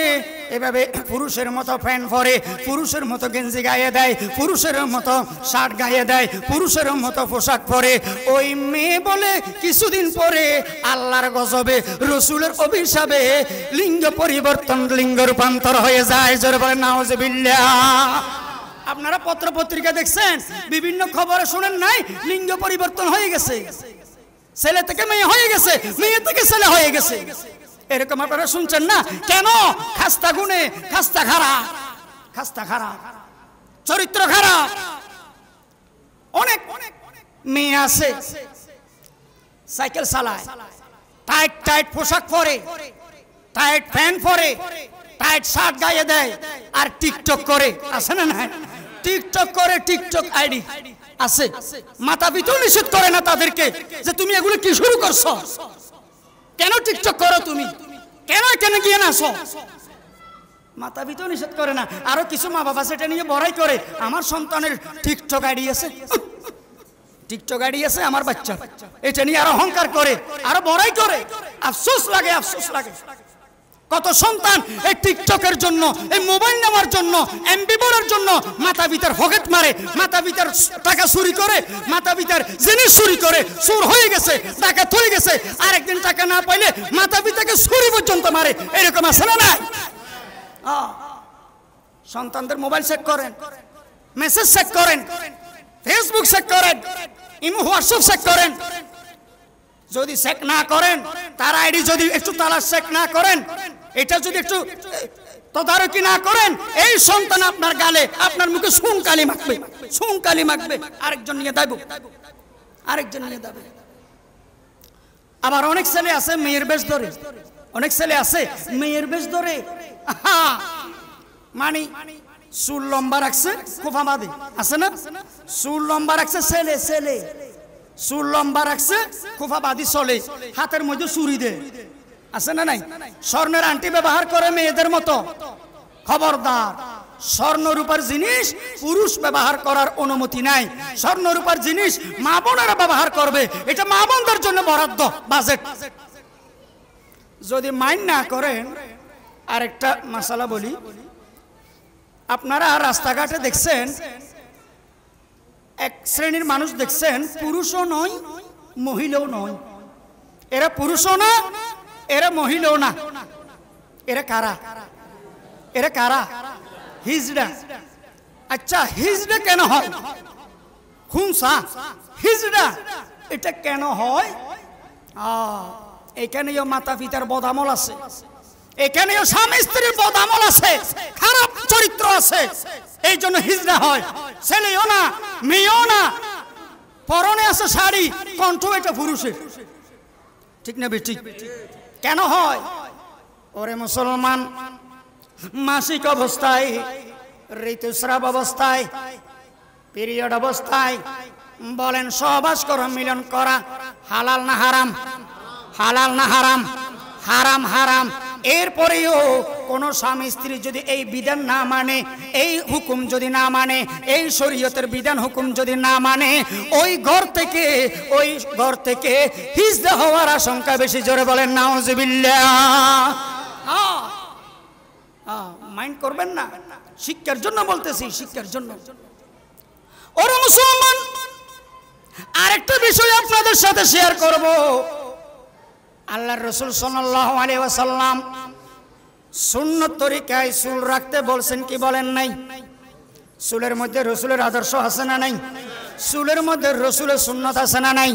এভাবে পুরুষের মতো প্যান্ট পরে, পুরুষের মতো গেঞ্জি গায়ে দেয়, পুরুষের মতো শার্ট গায়ে দেয়, পুরুষের মতো পোশাক পরে, ওই মেয়ে বলে কিছুদিন পরে আল্লাহর গজবে, রসুলের অভিশাপে লিঙ্গ পরিবর্তন, লিঙ্গ রূপান্তর হয়ে যায়। জোরে বলেন নাউজুবিল্লাহ। আপনারা পত্র পত্রিকা দেখছেন, বিভিন্ন খবরে শুনেন নাই, লিঙ্গ পরিবর্তন হয়ে গেছে, ছেলে থেকে মেয়ে হয়ে গেছে, মেয়ে থেকে ছেলে হয়ে গেছে, এরকম আপনারা শুনছেন না? কেন? খাস্তা গুণে, খাস্তা খারাপ, খাস্তা খারাপ, চরিত্র খারাপ। অনেক মেয়ে আছে সাইকেল চালায়, টাইট টাইট পোশাক পরে, টাইট প্যান্ট পরে, টাইট শার্ট গায়ে দেয়, আর টিকটক করে, আছে না? না, টিকটক করে, টিকটক আইডি আছে, মাতা পিতাও নিষেধ করে না তাদেরকে যে তুমি এগুলো কি শুরু করছো, কেন টিকটক করো, তুমি কেন এখানে গিয়ে নাচো, মাতা পিতাও নিষেধ করে না। আরো কিছু মা বাবা সেটা নিয়ে বড়াই করে, আমার সন্তানের টিকটক আইডি আছে, টিকটক আইডি আছে আমার বাচ্চা, এটা নিয়ে আরো অহংকার করে, আরো বড়াই করে। আফসোস লাগে, আফসোস লাগে। কত সন্তান এই টিকটকের জন্য, এই মোবাইল নেওয়ার জন্য, এমবি বলার জন্য মাতা পিতার পকেট মারে, মাতা পিতার টাকা চুরি করে, মাতা পিতার জিনিস চুরি করে, চোর হয়ে গেছে, টাকা থয়ে গেছে, আরেকদিন টাকা না পাইলে মাতা পিতাকে ছুরি পর্যন্ত মারে, এরকম আছে না নাই? সন্তানদের মোবাইল চেক করেন, মেসেজ চেক করেন, ফেসবুক চেক করেন, ইমো হোয়াটসঅ্যাপ চেক করেন। যদি চেক না করেন, তার আইডি যদি একটু তালাশ চেক না করেন, এটা যদি একটু তদারকি না করেন, এই সন্তান আপনার গালে, আপনার মুখে সুনকালি মাখবে, সুনকালি মাখবে, আরেকজন নিয়ে দেব, আরেকজন নিয়ে দেবে। আবার অনেক ছেলে আছে মেয়ের বেশ ধরে, অনেক ছেলে আছে মেয়ের বেশ ধরে, মানে চুল লম্বা রাখছে, খোফা বাঁধে, আছে না? চুল লম্বা রাখছে ছেলে, ছেলে চুল লম্বা রাখছে, খোফা বাঁধি চলে, হাতের মধ্যে চুরি দে, আছে না নাই? স্বর্ণের আংটি ব্যবহার করে মেয়েদের মতো। খবরদার, স্বর্ণ রূপার জিনিস পুরুষ ব্যবহার করার অনুমতি নাই। স্বর্ণ রূপার জিনিস মা বোনেরা ব্যবহার করবে, এটা মা বোনদের জন্য বরাদ্দ বাজেট। যদি মাইন্ড না করেন, আরেকটা মাসালা বলি, আপনারা রাস্তাঘাটে দেখছেন এক শ্রেণীর মানুষ দেখছেন, পুরুষও নয় মহিলাও নয়, এরা পুরুষও না, এরা মহিলাও না, এরা কারা? এরা কারা? হিজড়া। আচ্ছা, হিজড়া কেন হয়? খুনসা হিজড়া, এটা কেন হয়? এখানেও মাতা পিতার বদামল আছে, এখানেও স্বামী স্ত্রীর বদামল আছে, খারাপ চরিত্র আছে, এই জন্য হিজড়া হয়। ছেলেও না, মেয়েও না, পরনে আছে শাড়ি, কণ্ঠ এটা পুরুষের, ঠিক না বেঠিক? কেন হয়? ওরে মুসলমান, মাসিক অবস্থায়, ঋতুস্রাব অবস্থায়, পিরিয়ড অবস্থায় বলেন সহবাস করা, মিলন করা হালাল না হারাম? হালাল না হারাম? হারাম, হারাম। এরপরেও কোন স্বামী স্ত্রী যদি এই বিধান না মানে, এই হুকুম যদি না মানে, এই শরীয়তের বিধান হুকুম যদি না মানে, ওই ঘর থেকে হিজড়া হওয়ার আশঙ্কা বেশি। জোরে বলেন নাউজুবিল্লাহ। মাইন্ড করবেন না, শিক্ষার জন্য বলতেছি, শিক্ষার জন্য। ওরে মুসলমান, আরেকটা বিষয় আপনাদের সাথে শেয়ার করব। আল্লাহর রাসূল সাল্লাল্লাহু আলাইহি ওয়াসাল্লাম সুন্নত তরিকায় চুল রাখতে বলছেন কি বলেন নাই? চুলের মধ্যে রাসূলের আদর্শ আছে না নাই? চুলের মধ্যে রাসূলের সুন্নাত আছে না নাই?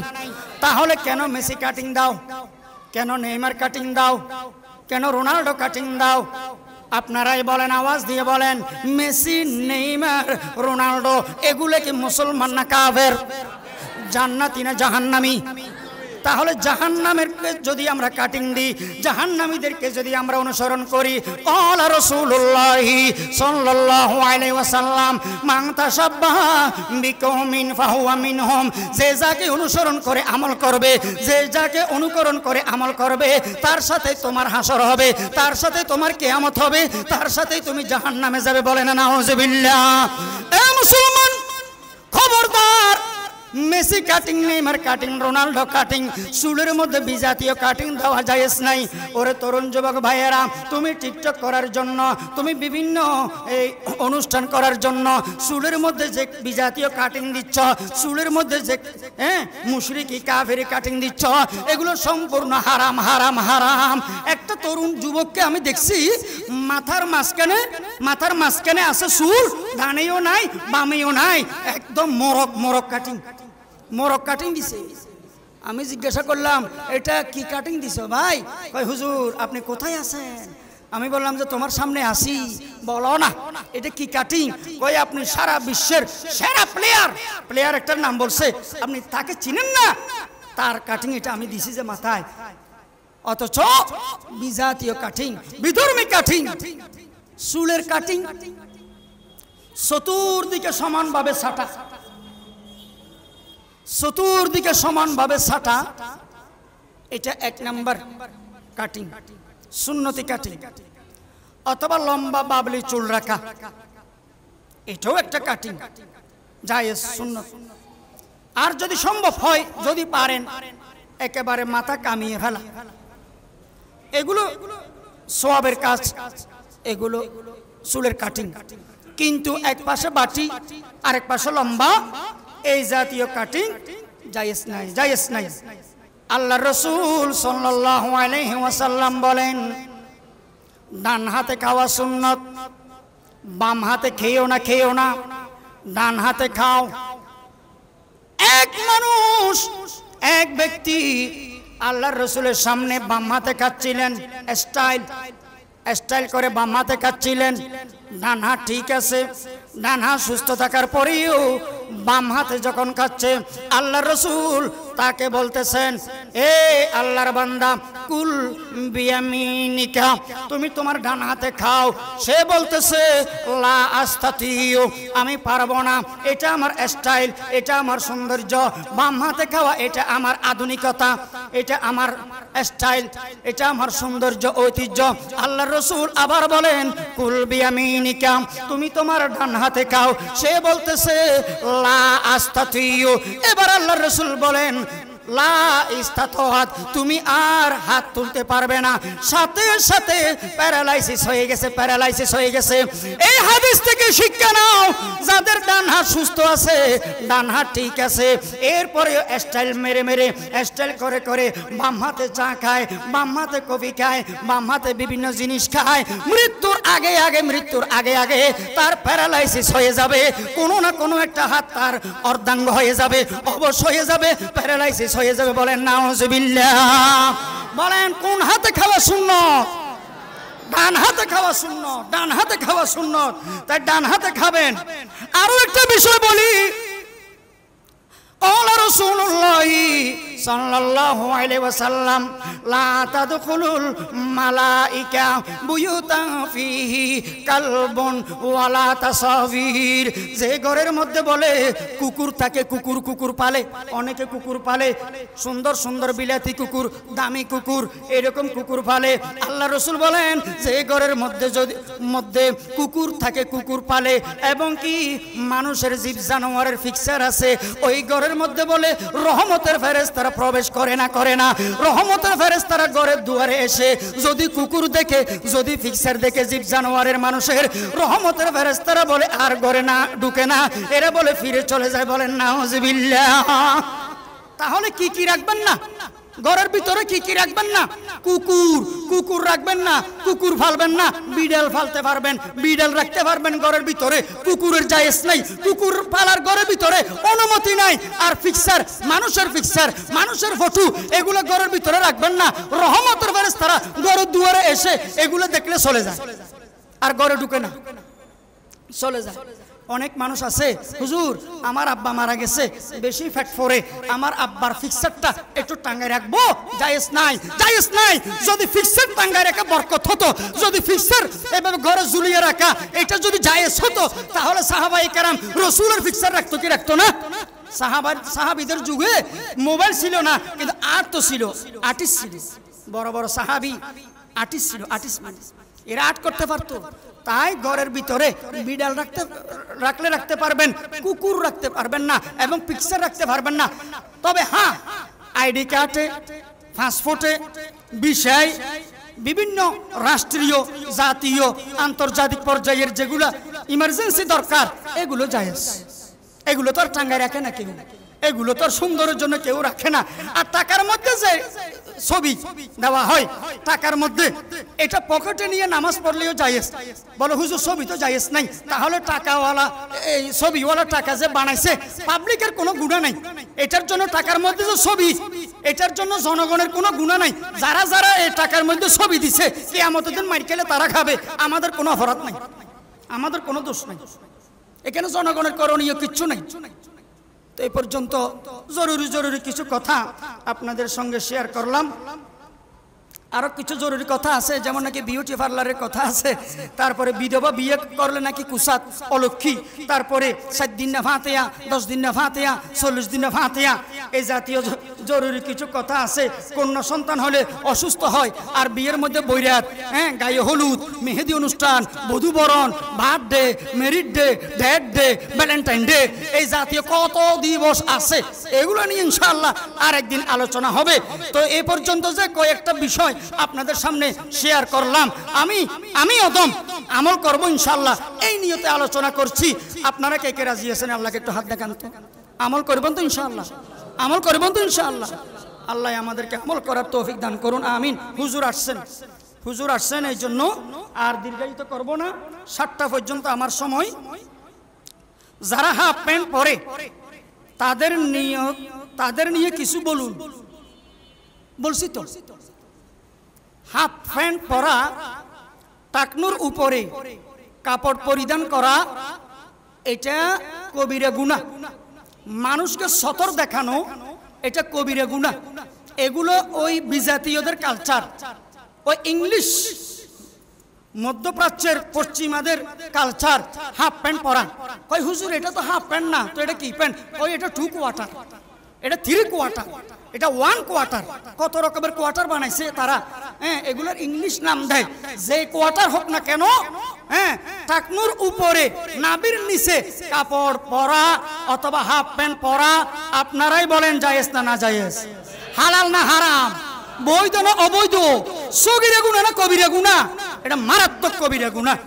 তাহলে কেন মেসি কাটিং দাও, কেন নেইমার কাটিং দাও, কেন রোনাল্ডো কাটিং দাও? আপনারাই বলেন, আওয়াজ দিয়ে বলেন, মেসি, নেইমার, রোনাল্ডো এগুলো কি মুসলমান না কাফের? জান্নাতি না জাহান্নামী? তাহলে জাহান্নামেরকে যদি আমরা কাটিং দিই, জাহান্নামীদেরকে যদি আমরা অনুসরণ করি, ক্বালা রাসূলুল্লাহি সাল্লাল্লাহু আলাইহি ওয়াসাল্লাম, মান তাশাব্বাহা বিকওমিন ফাহুয়া মিনহুম, যে যাকে অনুসরণ করে আমল করবে, যে যাকে অনুকরণ করে আমল করবে, তার সাথে তোমার হাসর হবে, তার সাথে তোমার কিয়ামত হবে, তার সাথে তুমি জাহান্নামে যাবে। বলে না নাউজুবিল্লাহ? এ মুসলমান, খবরদার, Messi cutting, Neymar cutting, Ronaldo cutting, চুলের মধ্যে বিজাতীয় কাটিং দেওয়া জায়েজ নাই। ওরে তরুণ যুবক ভাইয়েরা, তুমি টিকটক করার জন্য, তুমি বিভিন্ন এই অনুষ্ঠান করার জন্য চুলের মধ্যে যে বিজাতীয় কাটিং দিচ্ছ, চুলের মধ্যে যে মুশরিকি কাফেরি কাটিং দিচ্ছ, এগুলো সম্পূর্ণ হারাম, হারাম, হারাম। একটা তরুণ যুবককে আমি দেখছি, মাথার মাঝখানে আছে চুল, ডানেও নাই বামেও নাই, একদম মোরক কাটিং, মোরক কাটিং দিছে। আমি জিজ্ঞাসা করলাম, এটা কি কাটিং দিছো ভাই? কয়, হুজুর আপনি কোথায় আছেন? আমি বললাম যে তোমার সামনে আসি, বলো না এটা কি কাটিং? কয়, আপনি সারা বিশ্বের সেরা প্লেয়ার একটার নাম বলছে, আপনি তাকে চিনেন না? তার কাটিং এটা আমি দিছি যে মাথায়, অথচ বিজাতীয় কাটিং, বিধর্মী কাটিং, চুলের কাটিং, চতুর্দিকে সমানভাবে ছাটা, চতুর্দিকে সমানভাবে ছাটা, এটা 1 নাম্বার কাটিং, সুন্নতি কাটিং। অথবা লম্বা বাবলি চুল রাখা, এটাও একটা কাটিং, জায়েজ সুন্নত। আর যদি সম্ভব হয়, যদি পারেন, একেবারে মাথা কামিয়ে ফেলা, এগুলো সওয়াবের কাজ, এগুলো চুলের কাটিং। কিন্তু এক পাশে বাটি আরেক পাশে লম্বা, এই জাতীয় কাটিং জায়েজ নাই, জায়েজ নাই। আল্লাহর রাসূল সাল্লাল্লাহু আলাইহি ওয়াসাল্লাম বলেন, ডান হাতে খাওয়া সুন্নত, বাম হাতে খেও না, খেও না, ডান হাতে খাও। এক মানুষ, এক ব্যক্তি আল্লাহর রাসূলের সামনে বাম হাতে খাচ্ছিলেন, স্টাইল করে বাম হাতে খাচ্ছিলেন। ডান হাত ঠিক আছে, ডান হাত সুস্থ থাকার পরেও বাম হাতে যখন খাচ্ছে, আল্লাহর রাসূল তাকে বলতেছেন, এ আল্লাহর বান্দা, কুল বিয়ামিনিকা, তুমি তোমার ডান হাতে খাও। সে বলতেছে, লা আস্তাতিউ, আমি পারবো না, এটা আমার স্টাইল, এটা আমার সৌন্দর্য, বাম হাতে খাওয়া এটা আমার আধুনিকতা, এটা আমার স্টাইল, এটা আমার সৌন্দর্য, ঐতিহ্য। আল্লাহর রাসূল আবার বলেন, কুল বিয়ামিনিকা, তুমি তোমার ডান হাতে খাও। সে বলতেছে, লা আস্তাতিউ। এবার আল্লাহর রাসূল বলেন, লা ইস্তাতাত, তুমি আর হাত তুলতে পারবে না। সাথে সাথে প্যারালাইসিস হয়ে গেছে, প্যারালাইসিস হয়ে গেছে। এই হাদিস থেকে শিক্ষা নাও, যাদের ডান হাত সুস্থ আছে, ডান হাত ঠিক আছে, এরপরে স্টাইল মেরে মেরে, স্টাইল করে করে বাম হাতে চা খায়, বাম হাতে কফি খায়, বাম হাতে বিভিন্ন জিনিস খায়, মৃত্যুর আগে আগে, মৃত্যুর আগে আগে তার প্যারালাইসিস হয়ে যাবে। কোনো না কোনো একটা হাত তার অর্ধাঙ্গ হয়ে যাবে, অবশ হয়ে যাবে, প্যারালাইসিস হয়ে যাবে। বলেন নাউজুবিল্লাহ। বলেন কোন হাতে খাওয়া সুন্নত? ডান হাতে খাওয়া সুন্নত, ডান হাতে খাওয়া সুন্নত, তাই ডান হাতে খাবেন। আরো একটা বিষয় বলি, قال رسول الله صلى الله عليه وسلم لا تدخل الملائكة بيوتا فيه كلب ولا تصاوير। যে ঘরের মধ্যে বলে কুকুর থাকে, কুকুর কুকুর পালে, অনেকে কুকুর পালে, সুন্দর সুন্দর বিলাতি কুকুর, দামি কুকুর, এরকম কুকুর পালে। আল্লাহ রাসূল বলেন, যে ঘরের মধ্যে যদি কুকুর থাকে, কুকুর পালে, এবং কি মানুষের জীব জানোয়ারের ফিক্সার আছে, ওই ঘরের মধ্যে বলে রহমতের ফেরেশতারা প্রবেশ করে না, করে না। রহমতের ফেরেশতারা ঘরের দুয়ারে এসে যদি কুকুর দেখে, যদি ফিক্সার দেখে জীব জানোয়ারের মানুষের, রহমতের ফেরেশতারা বলে আর ঘরে না ঢুকে না, এরা বলে ফিরে চলে যায়। বলেন নাউজুবিল্লাহ। তাহলে কি কি রাখবেন না ঘরের ভিতরে? কি কি রাখবেন না? কুকুর, কুকুর রাখবেন না, কুকুর ফালবেন না। বিড়াল ফালতে পারবেন, বিড়াল রাখতে পারবেন ঘরের ভিতরে, কুকুরের জায়েজ নাই, কুকুর পালার ঘরের ভিতরে অনুমতি নাই। আর ফিক্সার, মানুষের ফিক্সার, মানুষের ফটো, এগুলো ঘরের ভিতরে রাখবেন না। রহমতের ফেরেশতারা ঘরের দুয়ারে এসে এগুলো দেখলে চলে যায়, আর ঘরে ঢুকে না, চলে যায়। অনেক মানুষ আছে, হুজুর আমার আব্বা মারা গেছে, বেশি ফ্যাট পড়ে, আমার আব্বার ফিক্সারটা একটু টাঙ্গায় রাখবো, জায়েজ নাই, জায়েজ নাই। যদি ফিক্সার টাঙ্গায় রাখা বরকত হতো, যদি ফিক্সার এভাবে ঘরে ঝুলিয়ে রাখা এটা যদি জায়েজ হতো, তাহলে সাহাবায়ে কেরাম রাসূলের ফিক্সার রাখতো কি রাখতো না? সাহাবীদের যুগে মোবাইল ছিল না, কিন্তু আর্ট তো ছিল, আর্টিস্ট ছিল, বড় বড় সাহাবী আর্টিস্ট ছিল, আর্টিস্ট মানে এরা আর্ট করতে পারতো। তাই ঘরের ভিতরে বিড়াল রাখতে পারবেন, কুকুর রাখতে পারবেন না, এবং পিকচার রাখতে পারবেন না। তবে হ্যাঁ, আইডি কার্ডে, পাসপোর্টে, বিষয়, বিভিন্ন রাষ্ট্রীয়, জাতীয়, আন্তর্জাতিক পর্যায়ের যেগুলো ইমার্জেন্সি দরকার, এগুলো জায়েজ। এগুলো তো আর টাঙ্গায় রাখে না কেউ, এগুলো তো আর সুন্দরের জন্য কেউ রাখে না। আর টাকার মধ্যে যে ছবি দেওয়া হয়, টাকার মধ্যে, এটা পকেটে নিয়ে নামাজ পড়লেও জায়েজ। বলো হুজুর ছবি তো জায়েজ নাই, তাহলে টাকাওয়ালা, এই ছবিওয়ালা টাকা যে বানাইছে, পাবলিকের কোনো গুনাহ নাই। এটার জন্য টাকার মধ্যে যে ছবি, এটার জন্য জনগণের কোনো গুনাহ নাই। যারা যারা এই টাকার মধ্যে ছবি দিছে, কিয়ামতের দিন মার খেলে তারা খাবে, আমাদের কোনো অপরাধ নাই, আমাদের কোনো দোষ নাই, এখানে জনগণের করণীয় কিচ্ছু নাই। তো এই পর্যন্ত জরুরি জরুরি কিছু কথা আপনাদের সঙ্গে শেয়ার করলাম। আরো কিছু জরুরি কথা আছে, যেমন নাকি বিউটি পার্লারের কথা আছে, তারপরে বিধবা বিয়ে করলে নাকি কুসাত অলক্ষী, তারপরে 7 দিন না ফাতেয়া, 10 দিন না ফাতেয়া, 40 দিন না ফাতেয়া, এই জাতীয় জরুরি কিছু কথা আছে। কন্যা সন্তান হলে অসুস্থ হয়, আর বিয়ের মধ্যে বৈরাত, হ্যাঁ, গায়ে হলুদ, মেহেদি অনুষ্ঠান, বধূবরণ, birthday, merit day, death day, Valentine day, এই জাতীয় কত দিবস আছে, এগুলো নিয়ে ইনশাআল্লাহ আরেকদিন আলোচনা হবে। তো এই পর্যন্ত যে কয়েকটা বিষয় আপনাদের সামনে শেয়ার করলাম, আমি অদম আমল করব ইনশাআল্লাহ, এই নিয়তে আলোচনা করছি। আপনারা কে কে রাজি আছেন? আল্লাহকে একটু হাত দেখান তো। আমল করবেন তো ইনশাআল্লাহ? আমল করবেন তো ইনশাআল্লাহ? আল্লাহ আমাদেরকে আমল করার তৌফিক দান করুন, আমিন। হুজুর আসছেন এই জন্য আর দীর্ঘায়িত করব না, 7টা পর্যন্ত আমার সময়। যারা হাফ প্যান্ট পরে তাদের নিয়ে কিছু বলুন। বলছি তো, হাফ প্যান্ট পরা, টাকনুর উপরে কাপড় পরিধান করা, এটা কবিরা গুনাহ। মানুষকে সতর দেখানো, এটা কবিরা গুনাহ। এগুলো ওই বিজাতীয়দের কালচার, ওই ইংলিশ মধ্যপ্রাচ্যের পশ্চিমাদের কালচার। হাফ প্যান্ট পরা, কই হুজুর এটা তো হাফ প্যান্ট না, তো এটা কি প্যান্ট? ওই এটা 2 কোয়ার্টার, এটা 3 কোয়ার্টার, এটা 1 কোয়ার্টার। কত রকমের কোয়ার্টার বানাইছে তারা, হ্যাঁ, এগুলোর ইংলিশ নাম দেয়। যে কোয়ার্টার হোক না কেন, হ্যাঁ, টাকনুর উপরে নাভির নিচে কাপড় পরা অথবা হাফ প্যান্ট পরা, আপনারাই বলেন জায়েজ না না জায়েজ, হালাল না হারাম, বৈধ না অবৈধ, সগীরা গুনাহ না কবিরা গুনাহ? এটা মারাত্মক কবিরা গুনাহ।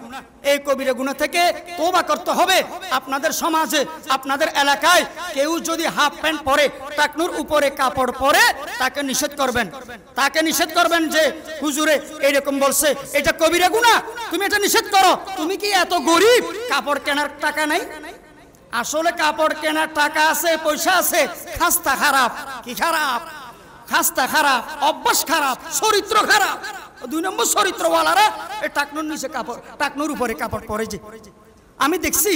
এই কবিরা গুনাহ থেকে তওবা করতে হবে। আপনাদের সমাজে, আপনাদের এলাকায় কেউ যদি হাফ প্যান্ট পরে, টাকনুর উপরে কাপড় পরে, তাকে নিষেধ করবেন যে হুজুরে এরকম বলছে, এটা কবিরা গুনাহ, তুমি এটা নিষেধ করো। তুমি কি এত গরিব কাপড় কেনার টাকা নাই? আসলে কাপড় কেনার টাকা আছে, পয়সা আছে, খাস্তা খারাপ। কি খারাপ? খাস্তা খারাপ, অভ্যাস খারাপ, চরিত্র খারাপ। 2 নম্বর চরিত্রওয়ালারা এই টাকনুর নিচে কাপড়, টাকনুর উপরে কাপড় পরে। যে আমি দেখছি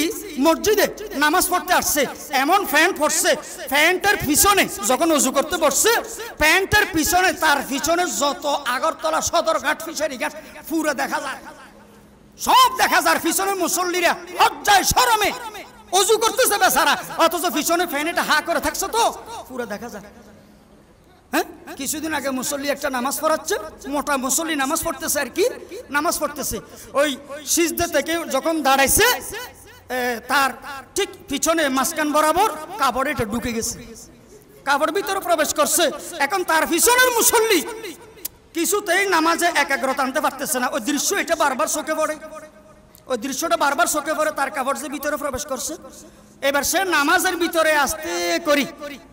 মসজিদে নামাজ পড়তে আসছে, এমন প্যান্ট পরছে, প্যান্টের পিছনে যখন ওযু করতে বসছে, প্যান্টের পিছনে, তার পিছনে যত আগরতলা, সদরঘাট, ফিশারিঘাট পুরো দেখা যায়, সব দেখা যায়। পিছনে মুসল্লিরা লজ্জায় শরমে ওযু করতেছে বেচারা, অথচ পিছনে ফ্যান এটা হা করে থাকছে, তো পুরো দেখা যায়। হ্যাঁ, কিছুদিন আগে মুসল্লি একটা নামাজ পড়াচ্ছে, মোটা মুসল্লি নামাজ পড়তেছে, আর কি নামাজ পড়তেছে, ওই সিজদা থেকে যখন দাঁড়াইছে, তার ঠিক পিছনে মাঝখান বরাবর কাপড় এটা ঢুকে গেছে, কাপড় ভিতরে প্রবেশ করছে। এখন তার পিছনের মুসল্লি কিছুতেই নামাজে একাগ্রতা আনতে পারতেছে না। ওই দৃশ্য এটা বারবার চোখে পড়ে, ওই দৃশ্যটা বারবার চোখে পড়ে, তার কাপড় যে ভিতরে প্রবেশ করছে। এবার সে নামাজের ভিতরে আস্তে করি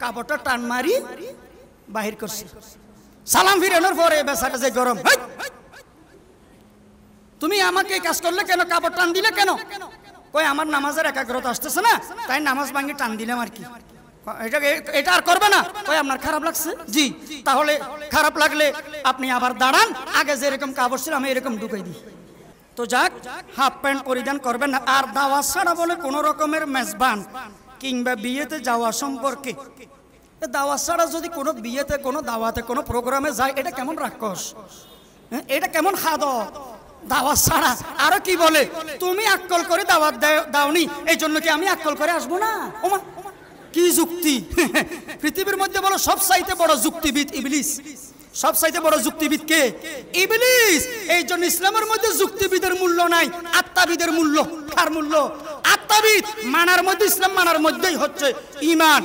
কাপড়টা টান মারি বাহির করছে। সালাম ফিরানোর পরে বেচারা যে গরম, তুমি আমাকে কাজ করলে কেন, কাপড় টান দিলে কেন? কই আমার নামাজের একাগ্রতা আসতেছে না, তাই নামাজ ভাঙি টান দিলাম আর কি। এটা আর করবে না। কই আপনার খারাপ লাগছে? জি। তাহলে খারাপ লাগলে আপনি আবার দাঁড়ান, আগে যেরকম কাপড় ছিল আমি এরকম ঢুকাই দিই। তো যাক, হাফ প্যান্ট পরিধান করবেন না। আর দাওয়াত ছাড়া বলে কোন রকমের মেজবান কিংবা বিয়েতে যাওয়া সম্পর্কে, দাওয়াত ছাড়া যদি কোনো বিয়েতে, কোনো দাওয়াতে, কোনো প্রোগ্রামে যায়, এটা কেমন রাক্ষস, এটা কেমন খাদক? দাওয়াত ছাড়া আরো কি বলে, তুমি আক্কল করে দাওয়াত দাওনি, এই জন্য কি আমি আক্কল করে আসবো না? ওমা কি যুক্তি! পৃথিবীর মধ্যে বলো সবচাইতে বড় যুক্তিবিদ ইবলিস। সবচাইতে বড় যুক্তিবিদ কে? ইবলিস। এই জন্য ইসলামের মধ্যে যুক্তিবিদের মূল্য নাই, আত্মাবিদের মূল্য। কার মূল্য? আত্মাবিদ মানার মধ্যে, ইসলাম মানার মধ্যেই হচ্ছে ঈমান,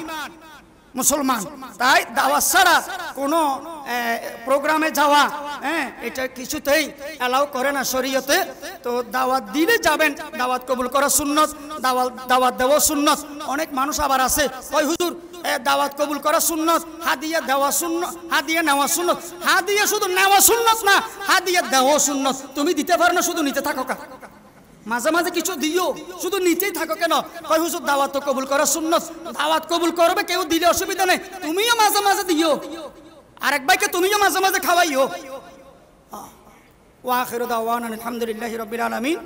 মুসলমান। তাই দাওয়াত ছাড়া কোনো প্রোগ্রামে যাওয়া, হ্যাঁ, এটা কিছুতেই অ্যালাউ করে না শরীয়তে। তো দাওয়াত দিলে যাবেন, দাওয়াত কবুল করা সুন্নত, দাওয়াত দেওয়া সুন্নত। অনেক মানুষ আবার আছে, ওই হুজুর দাওয়াত কবুল করা সুন্নত, হাদিয়া দেওয়া সুন্নত, হাদিয়া নেওয়া সুন্নত। হাদিয়া শুধু নেওয়া সুন্নত না, হাদিয়া দেওয়া সুন্নত। তুমি দিতে পারো না, শুধু নিতে থাকো। মাঝে মাঝে কিছু দিও, শুধু নিতেই থাকো কেন? কই হুজুর দাওয়াত তো কবুল করা সুন্নত, দাওয়াত কবুল করবে, কেউ দিলে অসুবিধা নেই, তুমিও মাঝে মাঝে দিও, আরেক ভাইকে তুমিও মাঝে মাঝে খাওয়াইও। ওয়া আখিরু দাওয়ানা আলহামদুলিল্লাহি রাব্বিল আলামিন।